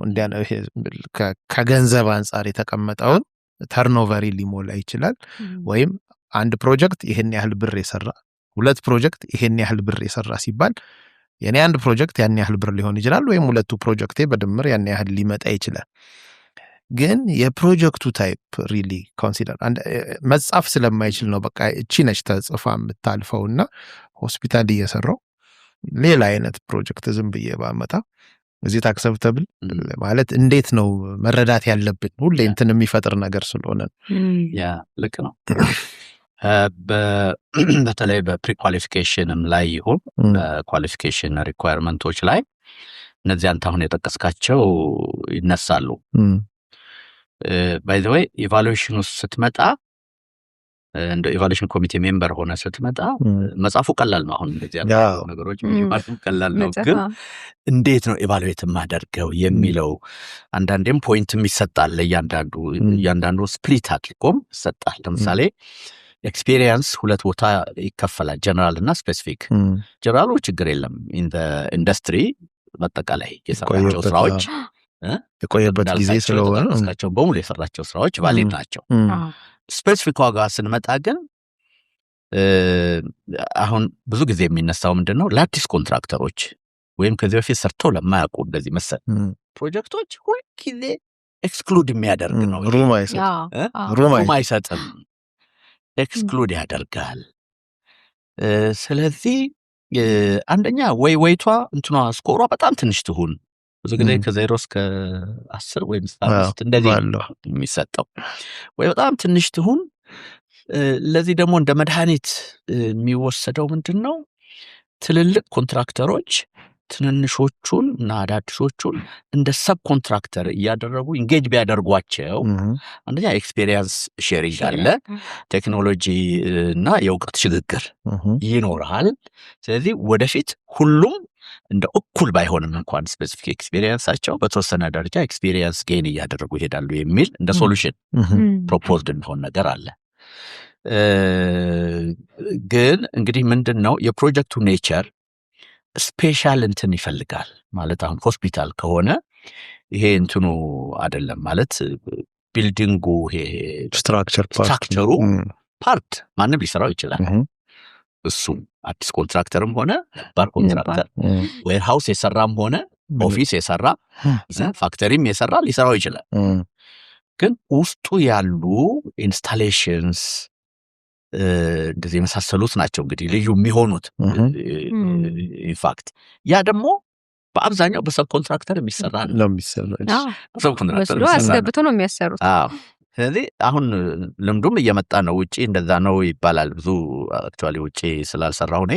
ከገንዘብ አንጻር የተቀመጠውን ተርኖቨሪ ሊሞላ ይችላል። ወይም አንድ ፕሮጀክት ይሄን ያህል ብር የሰራ፣ ሁለት ፕሮጀክት ይሄን ያህል ብር የሰራ ሲባል የኔ አንድ ፕሮጀክት ያን ያህል ብር ሊሆን ይችላል፣ ወይም ሁለቱ ፕሮጀክቴ በድምር ያን ያህል ሊመጣ ይችላል። ግን የፕሮጀክቱ ታይፕ ሪሊ ኮንሲደር መጻፍ ስለማይችል ነው በቃ እቺ ነች ተጽፋ የምታልፈውና ሆስፒታል እየሰራው ሌላ አይነት ፕሮጀክት ዝም ብዬ ባመጣ እዚህ ታክሰብተብል ማለት እንዴት ነው መረዳት ያለብን? ሁሌ እንትን የሚፈጥር ነገር ስለሆነ ያ ልክ ነው። በተለይ በፕሪኳሊፊኬሽንም ላይ ይሁን በኳሊፊኬሽን ሪኳየርመንቶች ላይ እነዚህ አንተ አሁን የጠቀስካቸው ይነሳሉ። ባይ ዘ ዌይ ኢቫሉዌሽን ውስጥ ስትመጣ እንደ ኢቫሉዌሽን ኮሚቴ ሜምበር ሆነ ስትመጣ መጻፉ ቀላል ነው። አሁን እንደዚህ ያሉ ነገሮች መጻፉ ቀላል ነው። ግን እንዴት ነው ኢቫሉዌት ማደርገው የሚለው አንዳንዴም ፖይንትም ይሰጣል። እያንዳንዱ ስፕሊት አድርጎም ይሰጣል። ለምሳሌ ኤክስፒሪየንስ ሁለት ቦታ ይከፈላል፣ ጀነራል እና ስፔሲፊክ። ጀነራሉ ችግር የለም ኢንዱስትሪ በአጠቃላይ የሰራቸው ስራዎች የቆየበት ጊዜ ስለሆነ በሙሉ የሰራቸው ስራዎች ቫሊድ ናቸው። ስፔሲፊክ ዋጋ ስንመጣ ግን አሁን ብዙ ጊዜ የሚነሳው ምንድን ነው ለአዲስ ኮንትራክተሮች ወይም ከዚህ በፊት ሰርተው ለማያውቁ እንደዚህ መሰል ፕሮጀክቶች ሁልጊዜ ኤክስክሉድ የሚያደርግ ነው። ሩም አይሰጥም፣ ኤክስክሉድ ያደርጋል። ስለዚህ አንደኛ ወይቷ እንትኗ ስኮሯ በጣም ትንሽ ትሁን። ብዙ ጊዜ ከ0 እስከ 10 ወይም 5 እንደዚህ የሚሰጠው ወይ በጣም ትንሽ ትሁን። ለዚህ ደግሞ እንደ መድኃኒት የሚወሰደው ምንድን ነው ትልልቅ ኮንትራክተሮች ትንንሾቹን እና አዳዲሶቹን እንደ ሰብ ኮንትራክተር እያደረጉ ኢንጌጅ ቢያደርጓቸው አንደኛ ኤክስፔሪየንስ ሼሪንግ አለ፣ ቴክኖሎጂ እና የእውቀት ሽግግር ይኖራል። ስለዚህ ወደፊት ሁሉም እንደ እኩል ባይሆንም እንኳን ስፔሲፊክ ኤክስፔሪየንሳቸው በተወሰነ ደረጃ ኤክስፔሪየንስ ጌን እያደረጉ ይሄዳሉ የሚል እንደ ሶሉሽን ፕሮፖዝድ እንደሆነ ነገር አለ። ግን እንግዲህ ምንድን ነው የፕሮጀክቱ ኔቸር ስፔሻል እንትን ይፈልጋል ማለት አሁን ሆስፒታል ከሆነ ይሄ እንትኑ አይደለም ማለት ቢልዲንጉ ይሄ ስትራክቸሩ ፓርት ማንም ሊሰራው ይችላል። እሱ አዲስ ኮንትራክተርም ሆነ ባር ኮንትራክተር ዌር ሃውስ የሰራም ሆነ ኦፊስ የሰራ ፋክተሪም የሰራ ሊሰራው ይችላል። ግን ውስጡ ያሉ ኢንስታሌሽንስ እንደዚህ የመሳሰሉት ናቸው እንግዲህ ልዩ የሚሆኑት። ኢንፋክት ያ ደግሞ በአብዛኛው በሰብ ኮንትራክተር የሚሰራ ነው። ሰብ ኮንትራክተር አስገብቶ ነው የሚያሰሩት። ስለዚህ አሁን ልምዱም እየመጣ ነው። ውጪ እንደዛ ነው ይባላል። ብዙ አክቹዋሊ ውጪ ስላልሰራሁ እኔ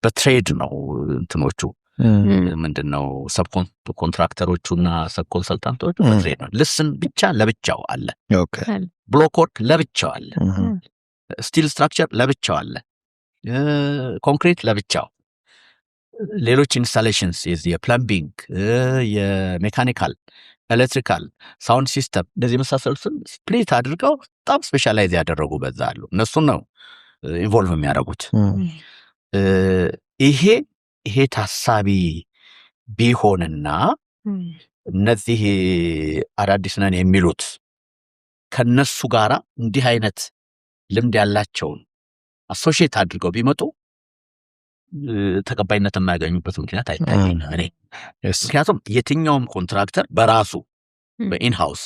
በትሬድ ነው እንትኖቹ ምንድነው ሰብ ኮንትራክተሮቹና ሰብ ኮንሰልታንቶቹ በትሬድ ነው። ልስን ብቻ ለብቻው አለ፣ ብሎክ ወርክ ለብቻው አለ፣ ስቲል ስትራክቸር ለብቻው አለ፣ ኮንክሪት ለብቻው፣ ሌሎች ኢንስታሌሽንስ የፕለምቢንግ፣ የሜካኒካል፣ ኤሌክትሪካል፣ ሳውንድ ሲስተም እንደዚህ መሳሰሉትን ስፕሊት አድርገው በጣም ስፔሻላይዝ ያደረጉ በዛ አሉ። እነሱን ነው ኢንቮልቭ የሚያደርጉት። ይሄ ታሳቢ ቢሆንና እነዚህ አዳዲስ ነን የሚሉት ከነሱ ጋራ እንዲህ አይነት ልምድ ያላቸውን አሶሺየት አድርገው ቢመጡ ተቀባይነት የማያገኙበት ምክንያት አይታየኝም እኔ። ምክንያቱም የትኛውም ኮንትራክተር በራሱ በኢንሃውስ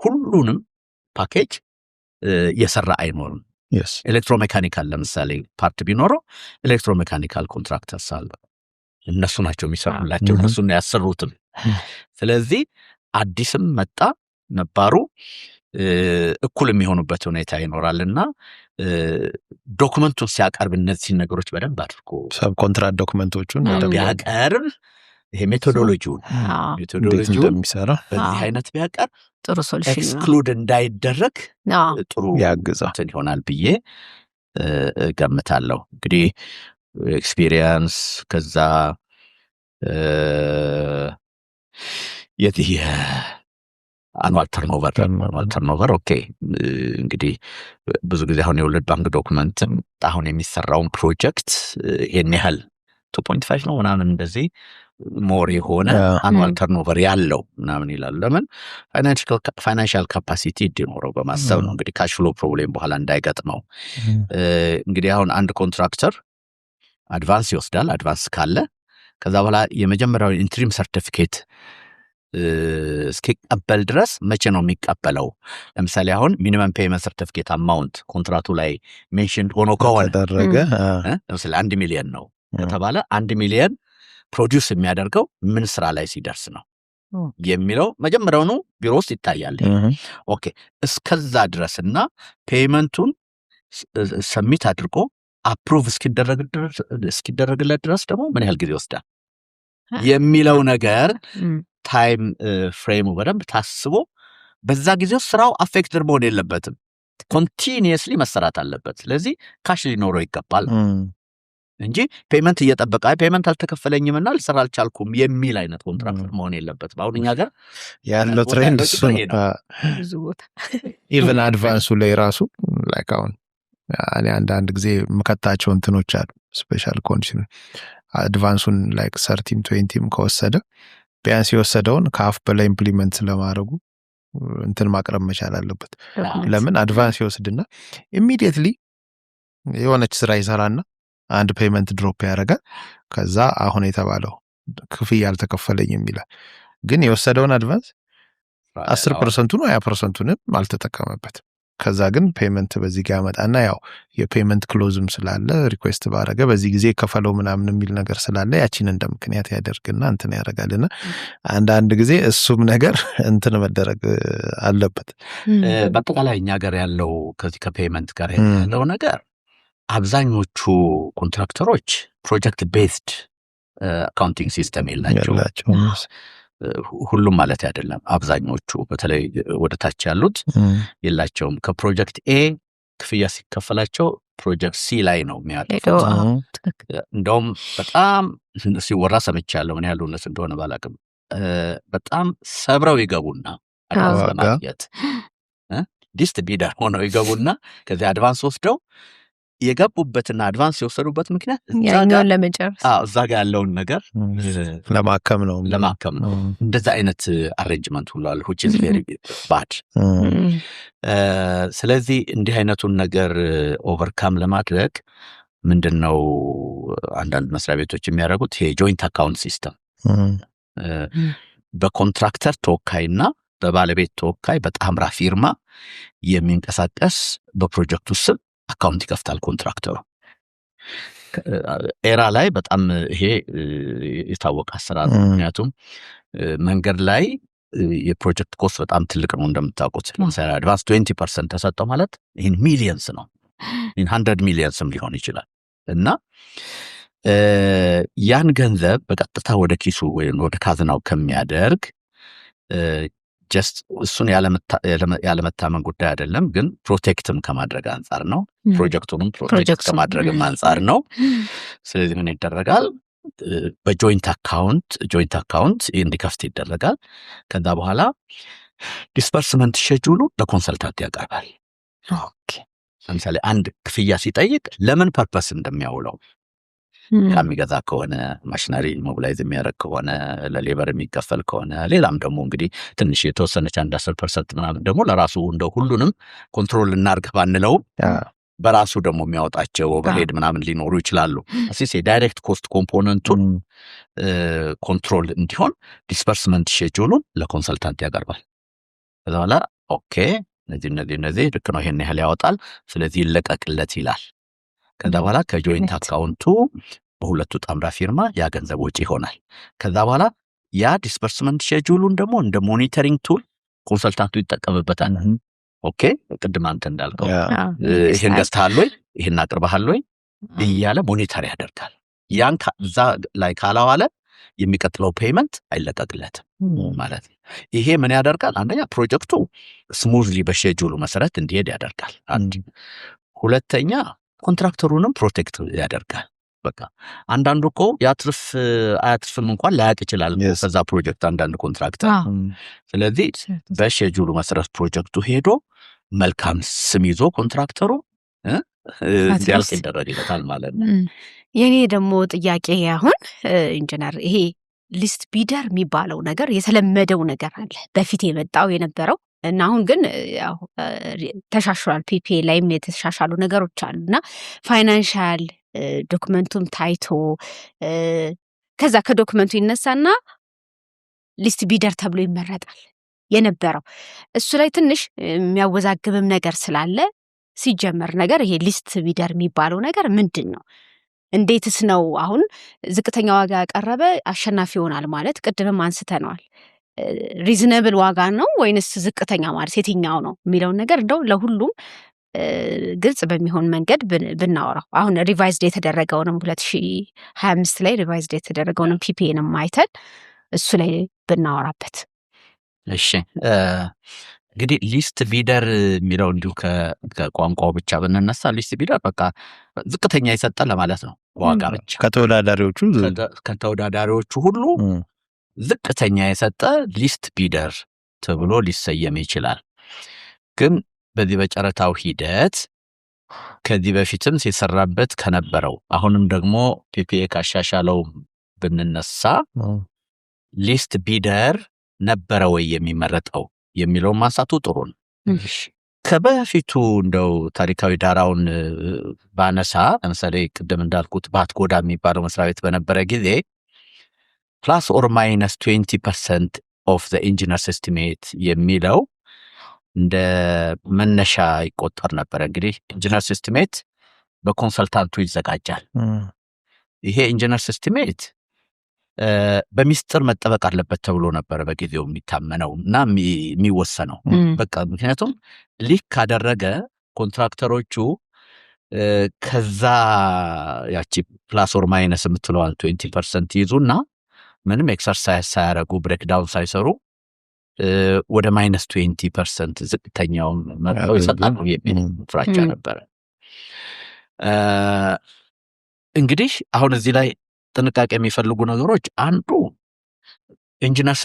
ሁሉንም ፓኬጅ የሰራ አይኖርም። ኤሌክትሮሜካኒካል ለምሳሌ ፓርት ቢኖረው ኤሌክትሮሜካኒካል ኮንትራክተርስ አሉ፣ እነሱ ናቸው የሚሰሩላቸው፣ እነሱ ነው ያሰሩትም። ስለዚህ አዲስም መጣ ነባሩ እኩል የሚሆኑበት ሁኔታ ይኖራልና ዶክመንቱን ሲያቀርብ እነዚህ ነገሮች በደንብ አድርጎ ሰብ ኮንትራክት ዶክመንቶቹን ቢያቀርብ ይሄ ሜቶዶሎጂውን እንደሚሰራ በዚህ አይነት ቢያቀርብ ጥሩ ሶሉሽን ኤክስክሉድ እንዳይደረግ ጥሩ ያግዛል ይሆናል ብዬ ገምታለሁ። እንግዲህ ኤክስፒሪየንስ ከዛ የዚህ አኑዋል ተርኖቨር ኦኬ። እንግዲህ ብዙ ጊዜ አሁን የወርልድ ባንክ ዶክመንትም አሁን የሚሰራውን ፕሮጀክት ይሄን ያህል 2.5 ነው ምናምን እንደዚህ ሞር የሆነ አኑዋል ተርኖቨር ያለው ምናምን ይላሉ። ለምን ፋይናንሻል ካፓሲቲ እንዲኖረው በማሰብ ነው። እንግዲህ ካሽ ፍሎ ፕሮብሌም በኋላ እንዳይገጥመው። እንግዲህ አሁን አንድ ኮንትራክተር አድቫንስ ይወስዳል። አድቫንስ ካለ ከዛ በኋላ የመጀመሪያው ኢንትሪም ሰርቲፊኬት እስኪቀበል ድረስ መቼ ነው የሚቀበለው? ለምሳሌ አሁን ሚኒመም ፔይመንት ሰርቲፊኬት አማውንት ኮንትራቱ ላይ ሜንሽን ሆኖ ከሆነ ተደረገ ለምሳሌ 1 ሚሊዮን ነው ከተባለ 1 ሚሊዮን ፕሮዲውስ የሚያደርገው ምን ስራ ላይ ሲደርስ ነው የሚለው መጀመሪያውኑ ቢሮ ውስጥ ይታያል። ኦኬ እስከዛ ድረስና ፔይመንቱን ሰሚት አድርጎ አፕሩቭ እስኪደረግለት ድረስ ደግሞ ምን ያህል ጊዜ ይወስዳል የሚለው ነገር ታይም ፍሬሙ በደንብ ታስቦ በዛ ጊዜ ስራው አፌክትድ መሆን የለበትም። ኮንቲኒየስሊ መሰራት አለበት። ስለዚህ ካሽ ሊኖረው ይገባል እንጂ ፔይመንት እየጠበቀ ፔይመንት አልተከፈለኝምና ልሰራ አልቻልኩም የሚል አይነት ኮንትራክተር መሆን የለበትም። አሁን እኛ ጋር ያለው ትሬንድ እሱ ነው። ኢቨን አድቫንሱ ላይ ራሱ ላይክ አሁን እኔ አንዳንድ ጊዜ የምከታቸው እንትኖች አሉ ስፔሻል ኮንዲሽን አድቫንሱን ላይክ 13-20 ከወሰደ ቢያንስ የወሰደውን ከሀፍ በላይ ኢምፕሊመንት ስለማድረጉ እንትን ማቅረብ መቻል አለበት። ዶክመንት። ለምን አድቫንስ ይወስድና ኢሚዲየትሊ የሆነች ስራ ይሰራና አንድ ፔመንት ድሮፕ ያደርጋል። ከዛ አሁን የተባለው ክፍያ አልተከፈለኝም ይላል። ግን የወሰደውን አድቫንስ 10%ን 20%ንም አልተጠቀመበትም። ከዛ ግን ፔመንት በዚህ ጋር ያመጣና ያው የፔመንት ክሎዝም ስላለ ሪኩዌስት ባረገ በዚህ ጊዜ ከፈለው ምናምን የሚል ነገር ስላለ ያቺን እንደ ምክንያት ያደርግና እንትን ያደርጋልና አንዳንድ ጊዜ እሱም ነገር እንትን መደረግ አለበት። በአጠቃላይ እኛ ጋር ያለው ከዚህ ከፔመንት ጋር ያለው ነገር አብዛኞቹ ኮንትራክተሮች ፕሮጀክት ቤዝድ አካውንቲንግ ሲስተም የላቸው። ሁሉም ማለት አይደለም፣ አብዛኞቹ በተለይ ወደ ታች ያሉት የላቸውም። ከፕሮጀክት ኤ ክፍያ ሲከፈላቸው ፕሮጀክት ሲ ላይ ነው የሚያጠፉት። እንደውም በጣም ሲወራ ሰምቻለሁ፣ ምን ያህል እውነት እንደሆነ ባላቅም በጣም ሰብረው ይገቡና አድቫንስ ለማግኘት ሊስት ቢደር ሆነው ይገቡና ከዚህ አድቫንስ ወስደው የገቡበትና አድቫንስ የወሰዱበት ምክንያት ያኛውን ለመጨረስ እዛ ጋር ያለውን ነገር ለማከም ነው። እንደዛ አይነት አሬንጅመንት ሁሉ አለ which is very bad። ስለዚህ እንዲህ አይነቱን ነገር ኦቨርካም ለማድረግ ምንድነው አንዳንድ መስሪያ ቤቶች የሚያደርጉት ይሄ ጆይንት አካውንት ሲስተም በኮንትራክተር ተወካይና በባለቤት ተወካይ በጣምራ ፊርማ የሚንቀሳቀስ በፕሮጀክቱ ስም አካውንት ይከፍታል ኮንትራክተሩ። ኤራ ላይ በጣም ይሄ የታወቀ አሰራር ነው። ምክንያቱም መንገድ ላይ የፕሮጀክት ኮስት በጣም ትልቅ ነው እንደምታውቁት። ለምሳሌ አድቫንስ 20% ተሰጠው ማለት ይህን ሚሊየንስ ነው፣ ይህን 100 ሚሊየንስም ሊሆን ይችላል። እና ያን ገንዘብ በቀጥታ ወደ ኪሱ ወይም ወደ ካዝናው ከሚያደርግ ጀስት እሱን ያለመታመን ጉዳይ አይደለም፣ ግን ፕሮቴክትም ከማድረግ አንጻር ነው። ፕሮጀክቱንም ፕሮቴክት ከማድረግም አንጻር ነው። ስለዚህ ምን ይደረጋል? በጆይንት አካውንት እንዲከፍት ይደረጋል። ከዛ በኋላ ዲስፐርስመንት ሼጁሉ ለኮንሰልታንት ያቀርባል። ለምሳሌ አንድ ክፍያ ሲጠይቅ ለምን ፐርፐስ እንደሚያውለው ከሚገዛ ከሆነ ማሽነሪ ሞቢላይዝ የሚያደርግ ከሆነ ለሌበር የሚከፈል ከሆነ ሌላም ደግሞ እንግዲህ ትንሽ የተወሰነች 10% ምናምን ደግሞ ለራሱ እንደው ሁሉንም ኮንትሮል እናርግ ባንለው በራሱ ደግሞ የሚያወጣቸው ኦቨርሄድ ምናምን ሊኖሩ ይችላሉ። አሲስ የዳይሬክት ኮስት ኮምፖነንቱን ኮንትሮል እንዲሆን ዲስፐርስመንት ሼጁሉን ለኮንሰልታንት ያቀርባል። ከዛ በኋላ ኦኬ እነዚህ ልክ ነው፣ ይሄን ያህል ያወጣል፣ ስለዚህ ይለቀቅለት ይላል። ከዛ በኋላ ከጆይንት አካውንቱ በሁለቱ ጣምራ ፊርማ ያ ገንዘብ ወጪ ይሆናል። ከዛ በኋላ ያ ዲስፐርስመንት ሼጁሉን ደግሞ እንደ ሞኒተሪንግ ቱል ኮንሰልታንቱ ይጠቀምበታል። ኦኬ ቅድም አንተ እንዳልከው ይሄን ገዝተሃል ወይ ይሄን አቅርበሃል ወይ እያለ ሞኒተር ያደርጋል። ያን እዛ ላይ ካላዋለ የሚቀጥለው ፔመንት አይለቀቅለትም ማለት ነው። ይሄ ምን ያደርጋል? አንደኛ ፕሮጀክቱ ስሙዝሊ በሼጁሉ መሰረት እንዲሄድ ያደርጋል። አንድ ሁለተኛ ኮንትራክተሩንም ፕሮቴክት ያደርጋል። በቃ አንዳንዱ እኮ ያትርፍ አያትርፍም እንኳን ላያቅ ይችላል ከዛ ፕሮጀክት አንዳንድ ኮንትራክተር። ስለዚህ በሼጁሉ መሰረት ፕሮጀክቱ ሄዶ መልካም ስም ይዞ ኮንትራክተሩ እንዲያልቅ ይደረግለታል ማለት ነው። የኔ ደግሞ ጥያቄ አሁን ኢንጂነር ይሄ ሊስት ቢደር የሚባለው ነገር የተለመደው ነገር አለ በፊት የመጣው የነበረው እና አሁን ግን ያው ተሻሽሏል። ፒፒኤ ላይም የተሻሻሉ ነገሮች አሉና ፋይናንሻል ዶክመንቱም ታይቶ ከዛ ከዶክመንቱ ይነሳና ሊስት ቢደር ተብሎ ይመረጣል የነበረው። እሱ ላይ ትንሽ የሚያወዛግብም ነገር ስላለ ሲጀመር ነገር ይሄ ሊስት ቢደር የሚባለው ነገር ምንድን ነው? እንዴትስ ነው አሁን ዝቅተኛ ዋጋ ያቀረበ አሸናፊ ይሆናል ማለት ቅድምም አንስተነዋል። ሪዝነብል ዋጋ ነው ወይንስ ዝቅተኛ ማለት የትኛው ነው የሚለውን ነገር እንደው ለሁሉም ግልጽ በሚሆን መንገድ ብናወራው። አሁን ሪቫይዝድ የተደረገውንም 2025 ላይ ሪቫይዝድ የተደረገውንም ፒፒኤንም አይተን እሱ ላይ ብናወራበት። እሺ እንግዲህ ሊስት ቢደር የሚለው እንዲሁ ከቋንቋው ብቻ ብንነሳ ሊስት ቢደር በቃ ዝቅተኛ የሰጠ ለማለት ነው። ዋጋ ብቻ ከተወዳዳሪዎቹ ሁሉ ዝቅተኛ የሰጠ ሊስት ቢደር ተብሎ ሊሰየም ይችላል። ግን በዚህ በጨረታው ሂደት ከዚህ በፊትም ሲሰራበት ከነበረው አሁንም ደግሞ ፒፒኤ ካሻሻለው ብንነሳ ሊስት ቢደር ነበረ ወይ የሚመረጠው የሚለውን ማንሳቱ ጥሩ ነው። ከበፊቱ እንደው ታሪካዊ ዳራውን ባነሳ ለምሳሌ ቅድም እንዳልኩት ባትጎዳ የሚባለው መስሪያ ቤት በነበረ ጊዜ ፕላስ ኦር ማይነስ 20% ኦፍ ዘ ኢንጂነርስ ኤስቲሜት የሚለው እንደ መነሻ ይቆጠር ነበር። እንግዲህ ኢንጂነርስ ኤስቲሜት በኮንሰልታንቱ ይዘጋጃል። ይሄ ኢንጂነርስ ኤስቲሜት በሚስጥር መጠበቅ አለበት ተብሎ ነበር በጊዜው የሚታመነው እና የሚወሰነው። በቃ ምክንያቱም ሊክ ካደረገ ኮንትራክተሮቹ ከዛ ያቺ ፕላስ ኦር ማይነስ የምትለዋል 20% ይዙና ምንም ኤክሰርሳይዝ ሳያረጉ ብሬክዳውን ሳይሰሩ ወደ ማይነስ 20% ዝቅተኛውን መጥተው ይሰጣሉ የሚል ፍራቻ ነበረ። እንግዲህ አሁን እዚህ ላይ ጥንቃቄ የሚፈልጉ ነገሮች አንዱ ኢንጂነርስ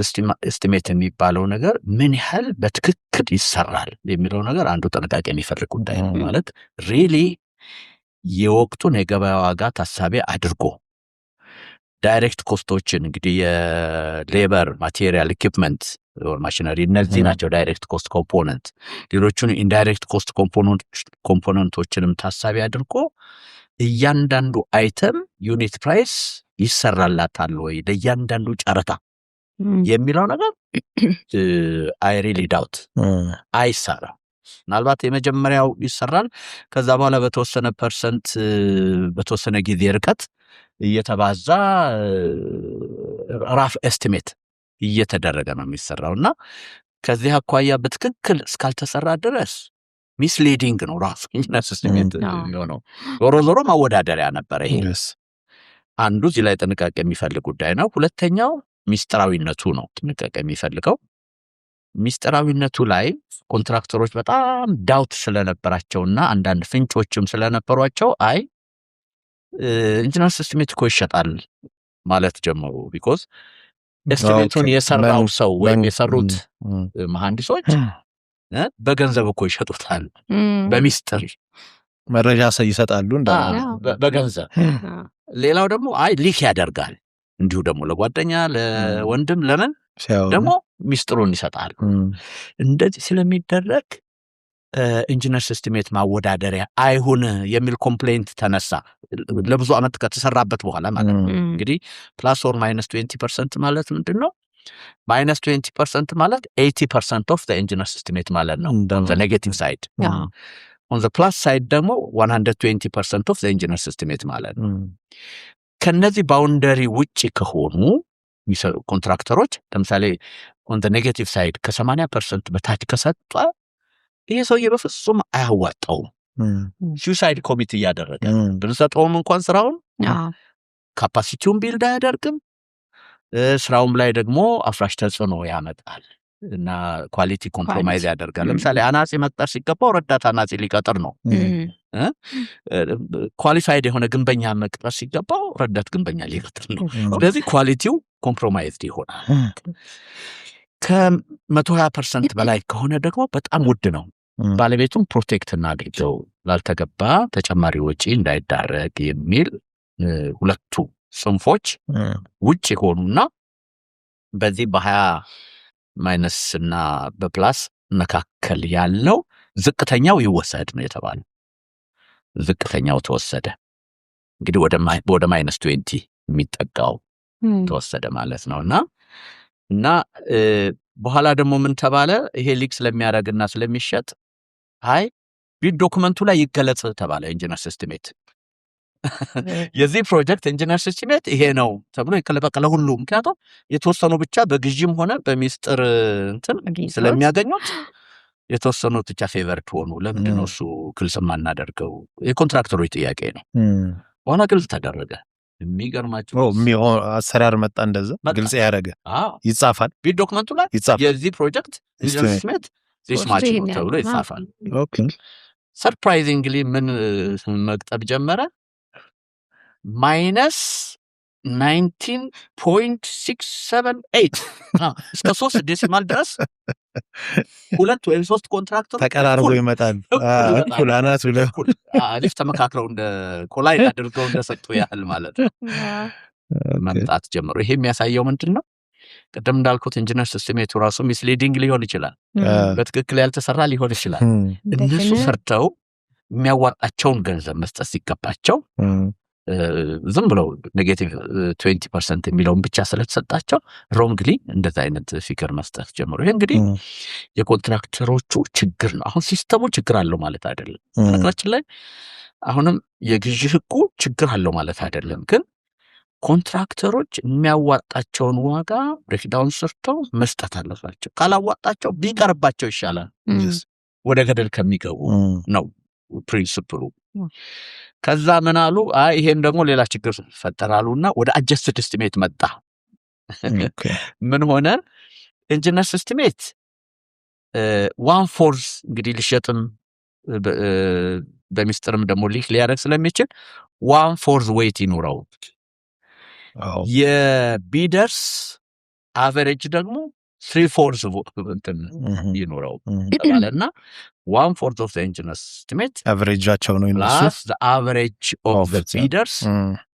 ኤስቲሜት የሚባለው ነገር ምን ያህል በትክክል ይሰራል የሚለው ነገር አንዱ ጥንቃቄ የሚፈልግ ጉዳይ ነው። ማለት ሪሊ የወቅቱን የገበያ ዋጋ ታሳቢ አድርጎ ዳይሬክት ኮስቶችን እንግዲህ የሌበር ማቴሪያል ኢኩፕመንት ማሽነሪ እነዚህ ናቸው ዳይሬክት ኮስት ኮምፖነንት። ሌሎቹን ኢንዳይሬክት ኮስት ኮምፖነንቶችንም ታሳቢ አድርጎ እያንዳንዱ አይተም ዩኒት ፕራይስ ይሰራላታል ወይ ለእያንዳንዱ ጨረታ የሚለው ነገር አይ ሪሊ ዳውት አይሰራም። ምናልባት የመጀመሪያው ይሰራል፣ ከዛ በኋላ በተወሰነ ፐርሰንት በተወሰነ ጊዜ ርቀት እየተባዛ ራፍ ኤስቲሜት እየተደረገ ነው የሚሰራው እና ከዚህ አኳያ በትክክል እስካልተሰራ ድረስ ሚስሊዲንግ ነው ራሱ ኢንጂነርስ ኤስቲሜት የሚሆነው። ዞሮ ማወዳደሪያ ነበረ። ይሄ አንዱ እዚህ ላይ ጥንቃቄ የሚፈልግ ጉዳይ ነው። ሁለተኛው ሚስጥራዊነቱ ነው ጥንቃቄ የሚፈልገው። ሚስጥራዊነቱ ላይ ኮንትራክተሮች በጣም ዳውት ስለነበራቸውና አንዳንድ ፍንጮችም ስለነበሯቸው አይ ኢንጂነርስ ኤስቲሜት እኮ ይሸጣል ማለት ጀመሩ። ቢኮዝ ኤስቲሜቱን የሰራው ሰው ወይም የሰሩት መሐንዲሶች በገንዘብ እኮ ይሸጡታል፣ በሚስጥር መረጃ ይሰጣሉ በገንዘብ። ሌላው ደግሞ አይ ሊክ ያደርጋል እንዲሁ ደግሞ ለጓደኛ ለወንድም ለምን ደግሞ ሚስጥሩን ይሰጣሉ። እንደዚህ ስለሚደረግ ኢንጂነርስ ኤስቲሜት ማወዳደሪያ አይሁን የሚል ኮምፕሌንት ተነሳ። ለብዙ ዓመት ከተሰራበት በኋላ ማለት ነው። እንግዲህ ፕላስ ኦር ማይነስ 20% ማለት ምንድን ነው? ማይነስ 20% ማለት 80% ኦፍ ዘ ኢንጂነርስ ኤስቲሜት ማለት ነው ኦን ዘ ኔጌቲቭ ሳይድ። ኦን ዘ ፕላስ ሳይድ ደግሞ 120% ኦፍ ዘ ኢንጂነርስ ኤስቲሜት ማለት ነው። ከነዚህ ባውንደሪ ውጪ ከሆኑ ኮንትራክተሮች ለምሳሌ ኦን ዘ ኔጌቲቭ ሳይድ ከ80% በታች ከሰጠ ይሄ ሰውዬ በፍጹም አያዋጣውም። ሱሳይድ ኮሚት እያደረገ ብንሰጠውም እንኳን ስራውን ካፓሲቲውን ቢልድ አያደርግም፣ ስራውም ላይ ደግሞ አፍራሽ ተጽዕኖ ያመጣል እና ኳሊቲ ኮምፕሮማይዝ ያደርጋል። ለምሳሌ አናጺ መቅጠር ሲገባው ረዳት አናጺ ሊቀጥር ነው። ኳሊፋይድ የሆነ ግንበኛ መቅጠር ሲገባው ረዳት ግንበኛ ሊቀጥር ነው። ስለዚህ ኳሊቲው ኮምፕሮማይዝድ ይሆናል። ከ120% በላይ ከሆነ ደግሞ በጣም ውድ ነው። ባለቤቱም ፕሮቴክት እናድርገው ላልተገባ ተጨማሪ ወጪ እንዳይዳረግ የሚል ሁለቱ ጽንፎች ውጭ ሆኑና በዚህ በ20 ማይነስ እና በፕላስ መካከል ያለው ዝቅተኛው ይወሰድ ነው የተባለው። ዝቅተኛው ተወሰደ። እንግዲህ ወደ ማይነስ 20 የሚጠጋው ተወሰደ ማለት ነውና እና በኋላ ደግሞ ምን ተባለ? ይሄ ሊክ ስለሚያደርግና ስለሚሸጥ አይ ቢድ ዶክመንቱ ላይ ይገለጽ ተባለ። ኢንጂነርስ ኤስቲሜት የዚህ ፕሮጀክት ኢንጂነርስ ኤስቲሜት ይሄ ነው ተብሎ ይከለበቀለ ሁሉ። ምክንያቱም የተወሰኑ ብቻ በግዢም ሆነ በሚስጥር እንትን ስለሚያገኙት የተወሰኑት ብቻ ፌቨርድ ሆኑ። ለምንድን ነው እሱ ግልጽ የማናደርገው? የኮንትራክተሮች ጥያቄ ነው። በኋላ ግልጽ ተደረገ። የሚገርማችሁ አሰራር መጣ። እንደዛ ግልጽ ያደረገ ይጻፋል ቢድ ዶክመንቱ ላይ የዚህ ፕሮጀክት ኢንጂነርስ ኤስቲሜት ዚስ ማች ነው ተብሎ ይጻፋል። ሰርፕራይዚንግሊ ምን መቅጠብ ጀመረ? ማይነስ 19.678 እስከ 3 ዴሲማል ድረስ 2 ወይም 3 ኮንትራክተር ተቀራርቦ ይመጣል። ኩላናት አሊፍ ተመካክረው እንደ ኮላይድ አድርገው እንደሰጡ ያህል ማለት ነው መምጣት ጀመሩ። ይሄ የሚያሳየው ምንድን ነው? ቅድም እንዳልኩት ኢንጂነር ሲስቴሜቱ ራሱ ሚስሊዲንግ ሊሆን ይችላል፣ በትክክል ያልተሰራ ሊሆን ይችላል። እነሱ ሰርተው የሚያዋጣቸውን ገንዘብ መስጠት ሲገባቸው ዝም ብለው ኔጌቲቭ 20% የሚለውን ብቻ ስለተሰጣቸው ሮንግሊ እንደዛ አይነት ፊገር መስጠት ጀምሮ፣ ይሄ እንግዲህ የኮንትራክተሮቹ ችግር ነው። አሁን ሲስተሙ ችግር አለው ማለት አይደለም። በነገራችን ላይ አሁንም የግዢ ህጉ ችግር አለው ማለት አይደለም። ግን ኮንትራክተሮች የሚያዋጣቸውን ዋጋ ብሬክዳውን ሰርተው መስጠት አለባቸው። ካላዋጣቸው ቢቀርባቸው ይሻላል ወደ ገደል ከሚገቡ ነው ፕሪንሲፕሉ። ከዛ ምን አሉ? ይሄም ደግሞ ሌላ ችግር ፈጠራሉና ወደ አጀስትድ ኤስቲሜት መጣ። ምን ሆነ? ኢንጂነር ኤስቲሜት 1/4 እንግዲህ ሊሸጥም በሚስጥርም ደግሞ ሊያደርግ ስለሚችል 1/4 ዌይት ይኖረው። የቢደርስ አቨሬጅ ደግሞ 3/4 እንትን ይኖረው ተባለና 1/4 of the engineer's estimate አቨሬጃቸው ነው plus the average of the bidders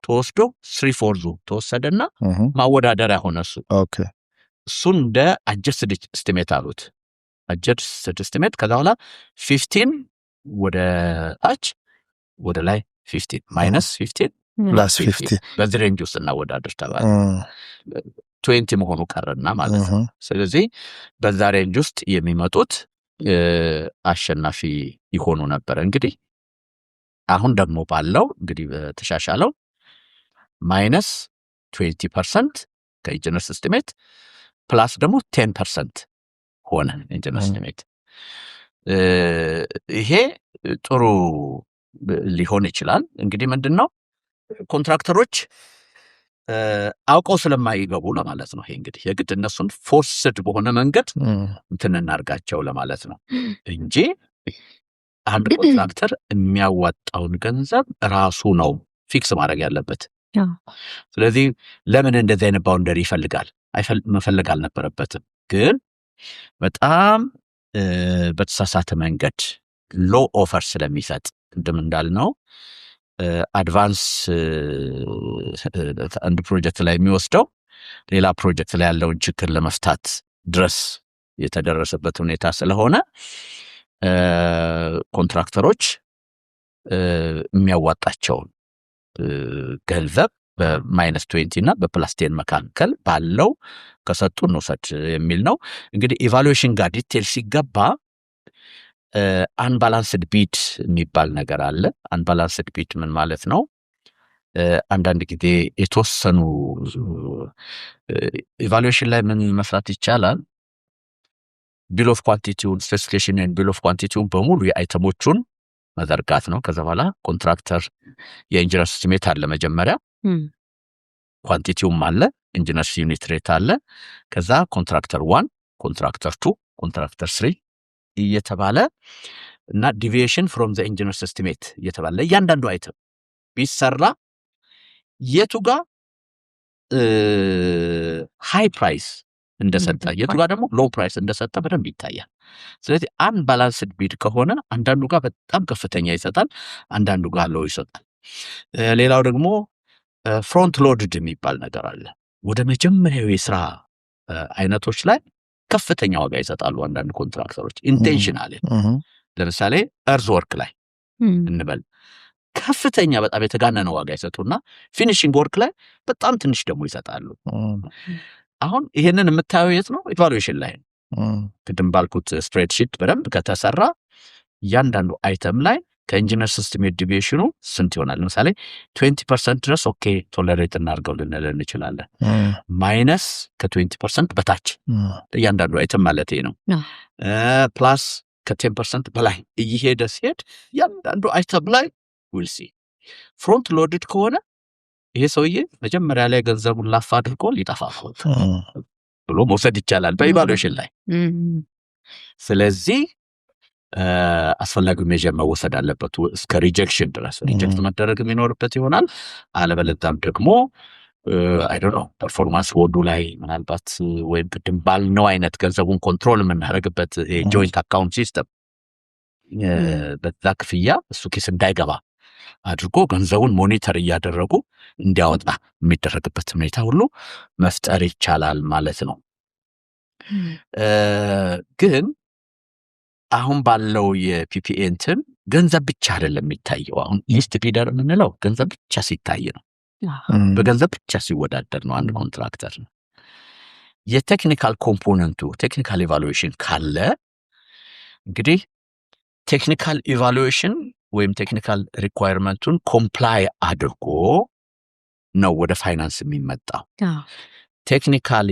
ተወስዶ 3/4 ተወሰደና ማወዳደሪያ ሆነ እሱ። እሱን እንደ adjusted estimate አሉት። adjusted estimate ከዛ በኋላ 15 ወደ ታች ወደ ላይ 15 minus 15 plus 50 በዚህ ሬንጅ ውስጥ እናወዳደር ተባለ። 20 መሆኑ ቀረና ማለት ነው። ስለዚህ በዛ ሬንጅ ውስጥ የሚመጡት አሸናፊ ይሆኑ ነበር። እንግዲህ አሁን ደግሞ ባለው እንግዲህ በተሻሻለው -20% ከኢንጂነር ኤስቲሜት ፕላስ ደግሞ 10% ሆነ ኢንጂነር ኤስቲሜት። ይሄ ጥሩ ሊሆን ይችላል። እንግዲህ ምንድነው ኮንትራክተሮች አውቀው ስለማይገቡ ለማለት ነው። ይሄ እንግዲህ የግድ እነሱን ፎርስድ በሆነ መንገድ እንትን እናርጋቸው ለማለት ነው እንጂ አንድ ኮንትራክተር የሚያዋጣውን ገንዘብ ራሱ ነው ፊክስ ማድረግ ያለበት። ስለዚህ ለምን እንደዚህ አይነት ባውንደሪ ይፈልጋል? መፈለግ አልነበረበትም። ግን በጣም በተሳሳተ መንገድ ሎ ኦፈር ስለሚሰጥ ቅድም እንዳልነው አድቫንስ አንድ ፕሮጀክት ላይ የሚወስደው ሌላ ፕሮጀክት ላይ ያለውን ችግር ለመፍታት ድረስ የተደረሰበት ሁኔታ ስለሆነ ኮንትራክተሮች የሚያዋጣቸውን ገንዘብ በ-20 እና በ+10 መካከል ባለው ከሰጡ እንውሰድ የሚል ነው። እንግዲህ ኢቫሉዌሽን ጋር ዲቴል ሲገባ አንባላንስድ ቢድ የሚባል ነገር አለ። አንባላንስድ ቢድ ምን ማለት ነው? አንዳንድ ጊዜ የተወሰኑ ኢቫሉዌሽን ላይ ምን መስራት ይቻላል? ቢል ኦፍ ኳንቲቲውን ስፔሲፊኬሽን ኤንድ ቢል ኦፍ ኳንቲቲውን በሙሉ የአይተሞቹን መዘርጋት ነው። ከዛ በኋላ ኮንትራክተር የኢንጂነርስ ኤስቲሜት አለ፣ መጀመሪያ ኳንቲቲውም አለ፣ ኢንጂነርስ ዩኒት ሬት አለ። ከዛ ኮንትራክተር 1 ኮንትራክተር 2 ኮንትራክተር 3 እየተባለ እና ዲቪዬሽን ፍሮም ዘ ኢንጂነርስ ኤስቲሜት እየተባለ እያንዳንዱ አይተም ቢሰራ የቱ ጋር ሃይ ፕራይስ እንደሰጠ የቱ ጋር ደግሞ ሎው ፕራይስ እንደሰጠ በደንብ ይታያል። ስለዚህ አንባላንስድ ቢድ ከሆነ አንዳንዱ ጋር በጣም ከፍተኛ ይሰጣል፣ አንዳንዱ ጋር ሎው ይሰጣል። ሌላው ደግሞ ፍሮንት ሎድድ የሚባል ነገር አለ። ወደ መጀመሪያው የስራ አይነቶች ላይ ከፍተኛ ዋጋ ይሰጣሉ አንዳንድ ኮንትራክተሮች ኢንቴንሽናሊ። ለምሳሌ እርዝ ወርክ ላይ እንበል ከፍተኛ በጣም የተጋነነ ዋጋ ይሰጡና ፊኒሺንግ ወርክ ላይ በጣም ትንሽ ደግሞ ይሰጣሉ። አሁን ይሄንን የምታየው የት ነው? ኢቫሉዌሽን ላይ ነው። ቅድም ባልኩት ስፕሬድሺት በደንብ ከተሰራ እያንዳንዱ አይተም ላይ ከኢንጂነርስ ኤስቲሜት ዲቪዬሽኑ ስንት ይሆናል? ለምሳሌ 20% ድረስ ኦኬ ቶለሬት እናድርገው ልንል እንችላለን። ማይነስ ከ20% በታች እያንዳንዱ አይተም ማለት ነው። ፕላስ ከ10% በላይ እየሄደ ሲሄድ እያንዳንዱ አይተም ላይ ዊል ሲ ፍሮንት ሎድድ ከሆነ ይሄ ሰውዬ መጀመሪያ ላይ ገንዘቡን ላፍ አድርጎ ሊጠፋ ብሎ መውሰድ ይቻላል በኢቫሉዌሽን ላይ። ስለዚህ አስፈላጊው ሜጀር መወሰድ አለበት እስከ ሪጀክሽን ድረስ። ሪጀክት መደረግ የሚኖርበት ይሆናል። አለበለዚያም ደግሞ አይ ዶንት ኖ ፐርፎርማንስ ቦርዱ ላይ ምናልባት ወይም ቅድም ባልነው አይነት ገንዘቡን ኮንትሮል የምናደርግበት ጆይንት አካውንት ሲስተም በዛ ክፍያ እሱ ኪስ እንዳይገባ አድርጎ ገንዘቡን ሞኒተር እያደረጉ እንዲያወጣ የሚደረግበት ሁኔታ ሁሉ መፍጠር ይቻላል ማለት ነው። ግን አሁን ባለው የፒፒኤ እንትን ገንዘብ ብቻ አይደለም የሚታየው። አሁን ሊስት ቢደር የምንለው ገንዘብ ብቻ ሲታይ ነው፣ በገንዘብ ብቻ ሲወዳደር ነው አንድ ኮንትራክተር ነው። የቴክኒካል ኮምፖነንቱ ቴክኒካል ኢቫሉዌሽን ካለ እንግዲህ ቴክኒካል ኢቫሉዌሽን ወይም ቴክኒካል ሪኳየርመንቱን ኮምፕላይ አድርጎ ነው ወደ ፋይናንስ የሚመጣው። ቴክኒካሊ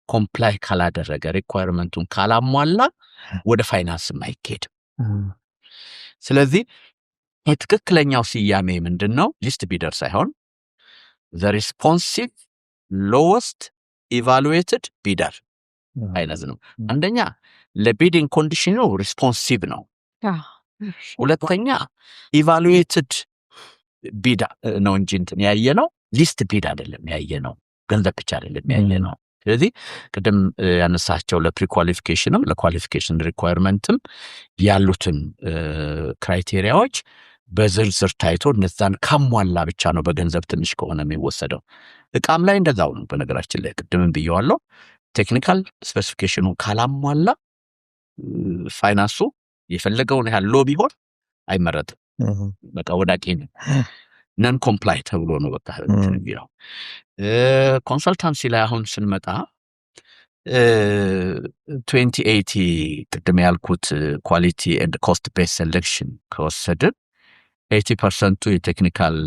ኮምፕላይ ካላደረገ ሪኳየርመንቱን ካላሟላ ወደ ፋይናንስ አይኬድም። ስለዚህ የትክክለኛው ስያሜ ምንድነው? ሊስት ቢደር ሳይሆን the responsive lowest evaluated bidder አይነት ነው። አንደኛ ለቢዲንግ ኮንዲሽኑ ሪስፖንሲቭ ነው። ሁለተኛ ኢቫሉዌትድ ቢድ ነው እንጂ እንትን ያየነው ሊስት ቢድ አይደለም ያየነው፣ ገንዘብ ብቻ አይደለም ያየነው። ስለዚህ ቅድም ያነሳቸው ለፕሪኳሊፊኬሽንም ለኳሊፊኬሽን ሪኳየርመንትም ያሉትን ክራይቴሪያዎች በዝርዝር ታይቶ እነዛን ካሟላ ብቻ ነው በገንዘብ ትንሽ ከሆነ የሚወሰደው። እቃም ላይ እንደዛው ነው። በነገራችን ላይ ቅድምም ብየዋለሁ፣ ቴክኒካል ስፔሲፊኬሽኑ ካላሟላ ፋይናንሱ የፈለገውን ያህል ሎ ቢሆን አይመረጥም። በቃ ወዳቂ ነው፣ ነን ኮምፕላይ ተብሎ ነው በቃ ነው። ኮንሰልታንሲ ላይ አሁን ስንመጣ 2080 ቅድም ያልኩት ኳሊቲ ኤንድ ኮስት ቤስ ሴሌክሽን ከወሰድን 80% የቴክኒካል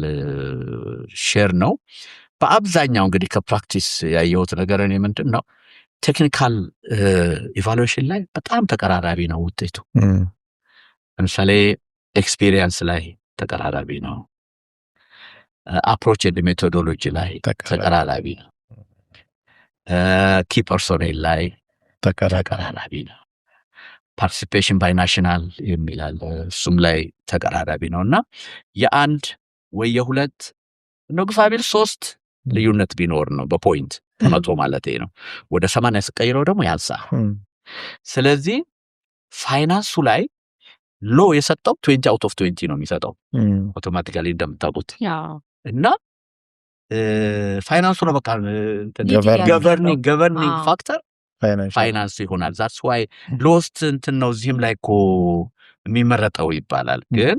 ሼር ነው። በአብዛኛው እንግዲህ ከፕራክቲስ ያየሁት ነገር እኔ ምንድን ነው ቴክኒካል ኢቫሉዌሽን ላይ በጣም ተቀራራቢ ነው ውጤቱ። ለምሳሌ ኤክስፒሪየንስ ላይ ተቀራራቢ ነው፣ አፕሮች ኤንድ ሜቶዶሎጂ ላይ ተቀራራቢ ነው፣ ኪ ፐርሶኔል ላይ ተቀራራቢ ነው፣ ፓርቲሲፔሽን ባይ ናሽናል የሚላል እሱም ላይ ተቀራራቢ ነው። እና የአንድ ወይ የሁለት ነው ግፋ ቢል 3 ልዩነት ቢኖር ነው በፖይንት ተመቶ ማለት ነው። ወደ 80 ስቀይረው ደግሞ ያንሳል። ስለዚህ ፋይናንሱ ላይ ሎ የሰጠው 20 out of 20 ነው የሚሰጠው አውቶማቲካሊ እንደምታውቁት። እና ፋይናንሱ ነው በቃ ገቨርኒንግ ፋክተር ፋይናንስ ይሆናል። ዛትስ ዋይ ሎስት እንትን ነው እዚህም ላይ እኮ የሚመረጠው ይባላል። ግን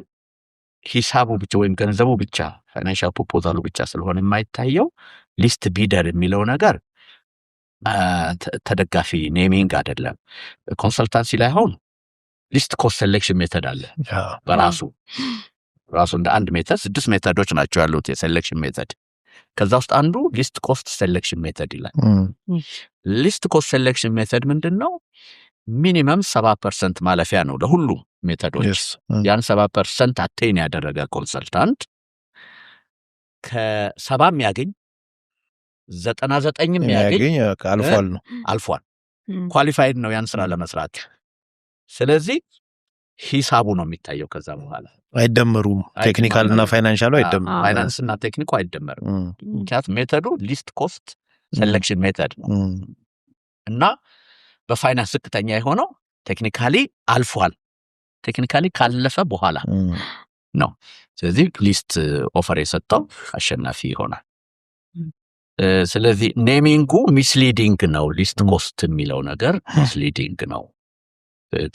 ሂሳቡ ብቻ ወይም ገንዘቡ ብቻ ፋይናንሻል ፕሮፖዛሉ ብቻ ስለሆነ የማይታየው ሊስት ቢደር የሚለው ነገር ተደጋፊ ኔሚንግ አይደለም። ኮንሰልታንሲ ላይ አሁን ሊስት ኮስት ሴሌክሽን ሜተድ አለ በራሱ እንደ አንድ ሜተድ 6 ሜተዶች ናቸው ያሉት የሴሌክሽን ሜተድ። ከዛ ውስጥ አንዱ ሊስት ኮስት ሴሌክሽን ሜተድ ይላል። ሊስት ኮስት ሴሌክሽን ሜተድ ምንድነው? ሚኒመም 70% ማለፊያ ነው ለሁሉ ሜተዶች። ያን 70% አቴን ያደረገ ኮንሰልታንት ከ70 የሚያገኝ 99 የሚያገኝ አልፏል፣ ኳሊፋይድ ነው ያን ስራ ለመስራት። ስለዚህ ሂሳቡ ነው የሚታየው። ከዛ በኋላ አይደመሩም፣ ቴክኒካል እና ፋይናንሻሉ አይደመሩም፣ ፋይናንስ እና ቴክኒኩ አይደመሩም። ምክንያቱም ሜተዱ ሊስት ኮስት ሴሌክሽን ሜተድ ነው እና በፋይናንስ ዝቅተኛ የሆነው ቴክኒካሊ አልፏል፣ ቴክኒካሊ ካለፈ በኋላ ነው። ስለዚህ ሊስት ኦፈር የሰጠው አሸናፊ ይሆናል። ስለዚህ ኔሚንጉ ሚስሊዲንግ ነው። ሊስት ኮስት የሚለው ነገር ሚስሊዲንግ ነው።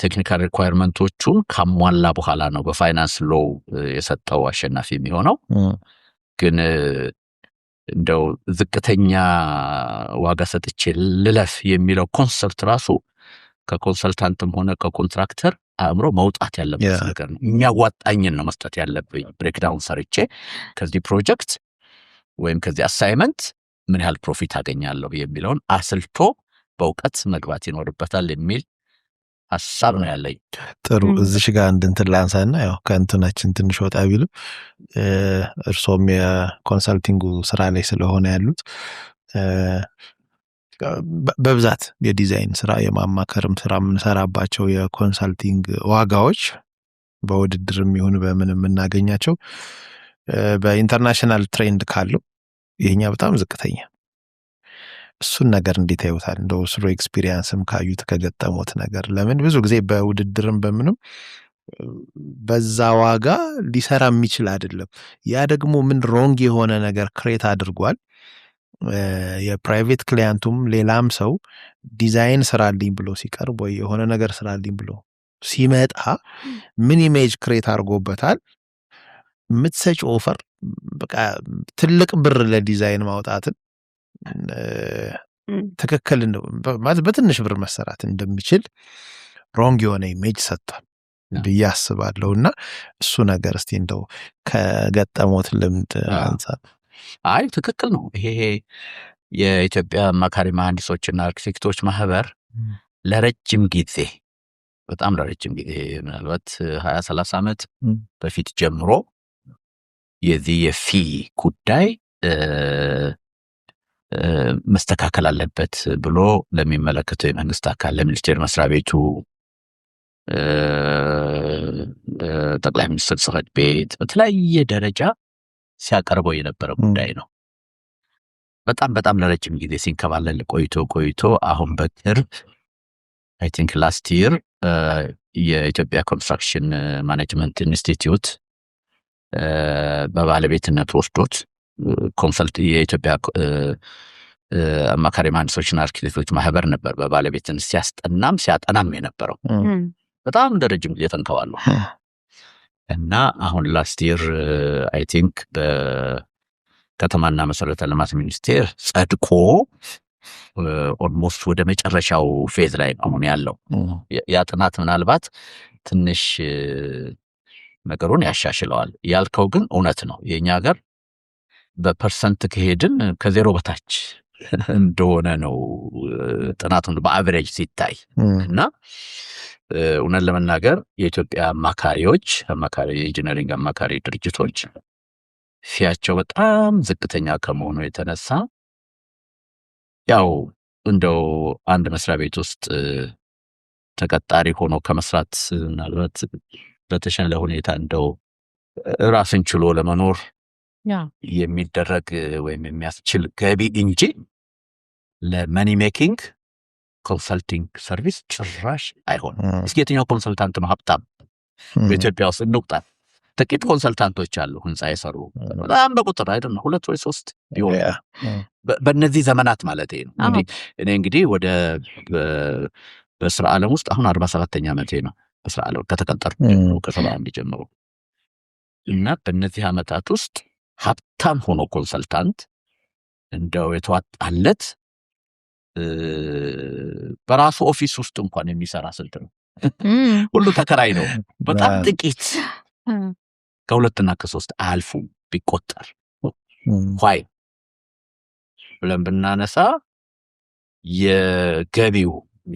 ቴክኒካል ሪኳየርመንቶቹን ካሟላ በኋላ ነው በፋይናንስ ሎው የሰጠው አሸናፊ የሚሆነው። ግን እንደው ዝቅተኛ ዋጋ ሰጥቼ ልለፍ የሚለው ኮንሰፕት ራሱ ከኮንሰልታንትም ሆነ ከኮንትራክተር አእምሮ መውጣት ያለበት ነገር ነው። የሚያዋጣኝን ነው መስጠት ያለብኝ። ብሬክዳውን ሰርቼ ከዚህ ፕሮጀክት ወይም ከዚህ አሳይመንት ምን ያህል ፕሮፊት አገኛለሁ የሚለውን አስልቶ በእውቀት መግባት ይኖርበታል የሚል ሐሳብ ነው ያለኝ። ጥሩ። እዚህ ጋር እንትን ላንሳና ያው ከእንትናችን ትንሽ ወጣ ቢልም እርሶም የኮንሰልቲንጉ ስራ ላይ ስለሆነ ያሉት በብዛት የዲዛይን ስራ የማማከርም ስራ የምንሰራባቸው የኮንሰልቲንግ ዋጋዎች በውድድርም ይሁን በምን የምናገኛቸው በኢንተርናሽናል ትሬንድ ካለው ይሄኛ በጣም ዝቅተኛ። እሱን ነገር እንዴት ያዩታል? እንደው ስሩ ኤክስፒሪየንስም ካዩት ከገጠሙት ነገር ለምን ብዙ ጊዜ በውድድርም በምንም በዛ ዋጋ ሊሰራ የሚችል አይደለም። ያ ደግሞ ምን ሮንግ የሆነ ነገር ክሬት አድርጓል። የፕራይቬት ክሊያንቱም ሌላም ሰው ዲዛይን ስራልኝ ብሎ ሲቀርብ ወይ የሆነ ነገር ስራልኝ ብሎ ሲመጣ ምን ኢሜጅ ክሬት አድርጎበታል። የምትሰጭ ኦፈር በቃ ትልቅ ብር ለዲዛይን ማውጣትን ትክክል ማለት በትንሽ ብር መሰራት እንደሚችል ሮንግ የሆነ ኢሜጅ ሰጥቷል ብዬ አስባለሁ። እና እሱ ነገር እስቲ እንደው ከገጠሞት ልምድ አንጻር አይ ትክክል ነው። ይሄ የኢትዮጵያ አማካሪ መሐንዲሶችና አርኪቴክቶች ማህበር ለረጅም ጊዜ በጣም ለረጅም ጊዜ ምናልባት 20-30 ዓመት በፊት ጀምሮ የዚህ የፊ ጉዳይ መስተካከል አለበት ብሎ ለሚመለከተው የመንግስት አካል ለሚኒስቴር መስሪያ ቤቱ፣ ጠቅላይ ሚኒስትር ጽሕፈት ቤት በተለያየ ደረጃ ሲያቀርበው የነበረ ጉዳይ ነው። በጣም ለረጅም ጊዜ ሲንከባለል ቆይቶ አሁን በቅርብ አይ ቲንክ ላስት ይር የኢትዮጵያ ኮንስትራክሽን ማኔጅመንት ኢንስቲትዩት በባለቤትነት ወስዶት ኮንሰልት የኢትዮጵያ አማካሪ መሐንዲሶችና አርኪቴክቶች ማህበር ነበር በባለቤትነት ሲያጠናም የነበረው። በጣም ለረጅም ጊዜ ተንከባለሉ እና አሁን ላስት ይር አይ ቲንክ በከተማና መሰረተ ልማት ሚኒስቴር ጸድቆ ኦልሞስት ወደ መጨረሻው ፌዝ ላይ አሁን ያለው ያ ጥናት ምናልባት ትንሽ ነገሩን ያሻሽለዋል። ያልከው ግን እውነት ነው። የኛ ሀገር በፐርሰንት ከሄድን ከዜሮ በታች እንደሆነ ነው ጥናቱን በአቨሬጅ ሲታይ እና እውነት ለመናገር የኢትዮጵያ የኢንጂነሪንግ አማካሪ ድርጅቶች ፊያቸው በጣም ዝቅተኛ ከመሆኑ የተነሳ ያው እንደው አንድ መስሪያ ቤት ውስጥ ተቀጣሪ ሆኖ ከመስራት ምናልባት በተሻለ ሁኔታ እንደው ራስን ችሎ ለመኖር የሚደረግ ወይም የሚያስችል ገቢ እንጂ ለመኒ ሜኪንግ ኮንሰልቲንግ ሰርቪስ ጭራሽ አይሆንም። እስኪ የትኛው ኮንሰልታንት ነው ሀብታም በኢትዮጵያ ውስጥ እንቁጠር? ጥቂት ኮንሰልታንቶች አሉ ህንፃ የሰሩ በጣም በቁጥር አይደለም 2 ወይ 3 ቢሆን በእነዚህ ዘመናት ማለት ነው። እኔ እንግዲህ ወደ በስራ ዓለም ውስጥ አሁን 47ኛ ዓመቴ ነው በስራ ዓለም ከተቀጠርኩ ከ71 ጀምሮ እና በእነዚህ ዓመታት ውስጥ ሀብታም ሆኖ ኮንሰልታንት እንደው የተዋጣለት በራሱ ኦፊስ ውስጥ እንኳን የሚሰራ ስልት ነው። ሁሉ ተከራይ ነው። በጣም ጥቂት ከ2 እና ከ3 አልፉ ቢቆጠር ኋይ ብለን ብናነሳ የገቢው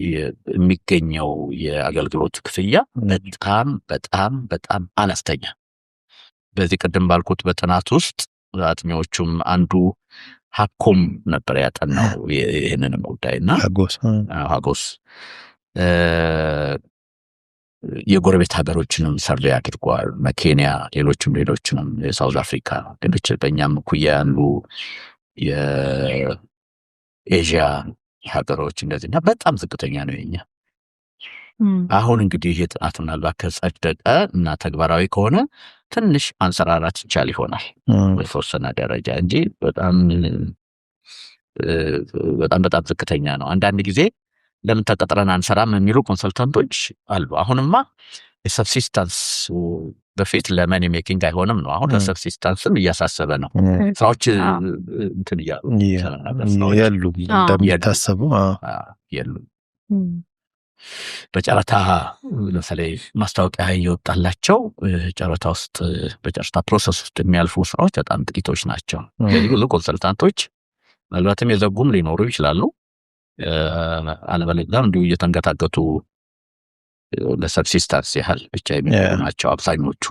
የሚገኘው የአገልግሎት ክፍያ በጣም አነስተኛ። በዚህ ቅድም ባልኩት በጥናት ውስጥ አጥኚዎቹም አንዱ ሀኮም ነበር ያጠናው ይህንን ጉዳይና ሀጎስ የጎረቤት ሀገሮችንም ሰርቬይ አድርጓል። ኬንያ፣ ሌሎችንም የሳውዝ አፍሪካ፣ ሌሎች በእኛም እኩያ ያሉ የኤዥያ ሀገሮች እንደዚህ እና በጣም ዝቅተኛ ነው የኛ። አሁን እንግዲህ የጥናት ምናልባት ከጸደቀ እና ተግባራዊ ከሆነ ትንሽ አንሰራራት ይቻል ይሆናል በተወሰነ ደረጃ እንጂ በጣም ዝቅተኛ ነው። አንዳንድ ጊዜ ለምን ተቀጥረን አንሰራም የሚሉ ኮንሰልታንቶች አሉ። አሁንማ የሰብሲስታንስ በፊት ለመኒ ሜኪንግ አይሆንም ነው። አሁን ለሰብሲስታንስም እያሳሰበ ነው። ስራዎች እንትን እያሉ ያሉ እንደሚታሰቡ ያሉ በጨረታ ለምሳሌ ማስታወቂያ እየወጣላቸው ጨረታ ውስጥ በጨረታ ፕሮሰስ ውስጥ የሚያልፉ ስራዎች በጣም ጥቂቶች ናቸው። ብዙ ኮንሰልታንቶች ምናልባትም የዘጉም ሊኖሩ ይችላሉ። አለበለዚያም እንዲሁ እየተንገታገቱ ለሰብሲስታንስ ያህል ብቻ የሚሆኑ ናቸው አብዛኞቹ።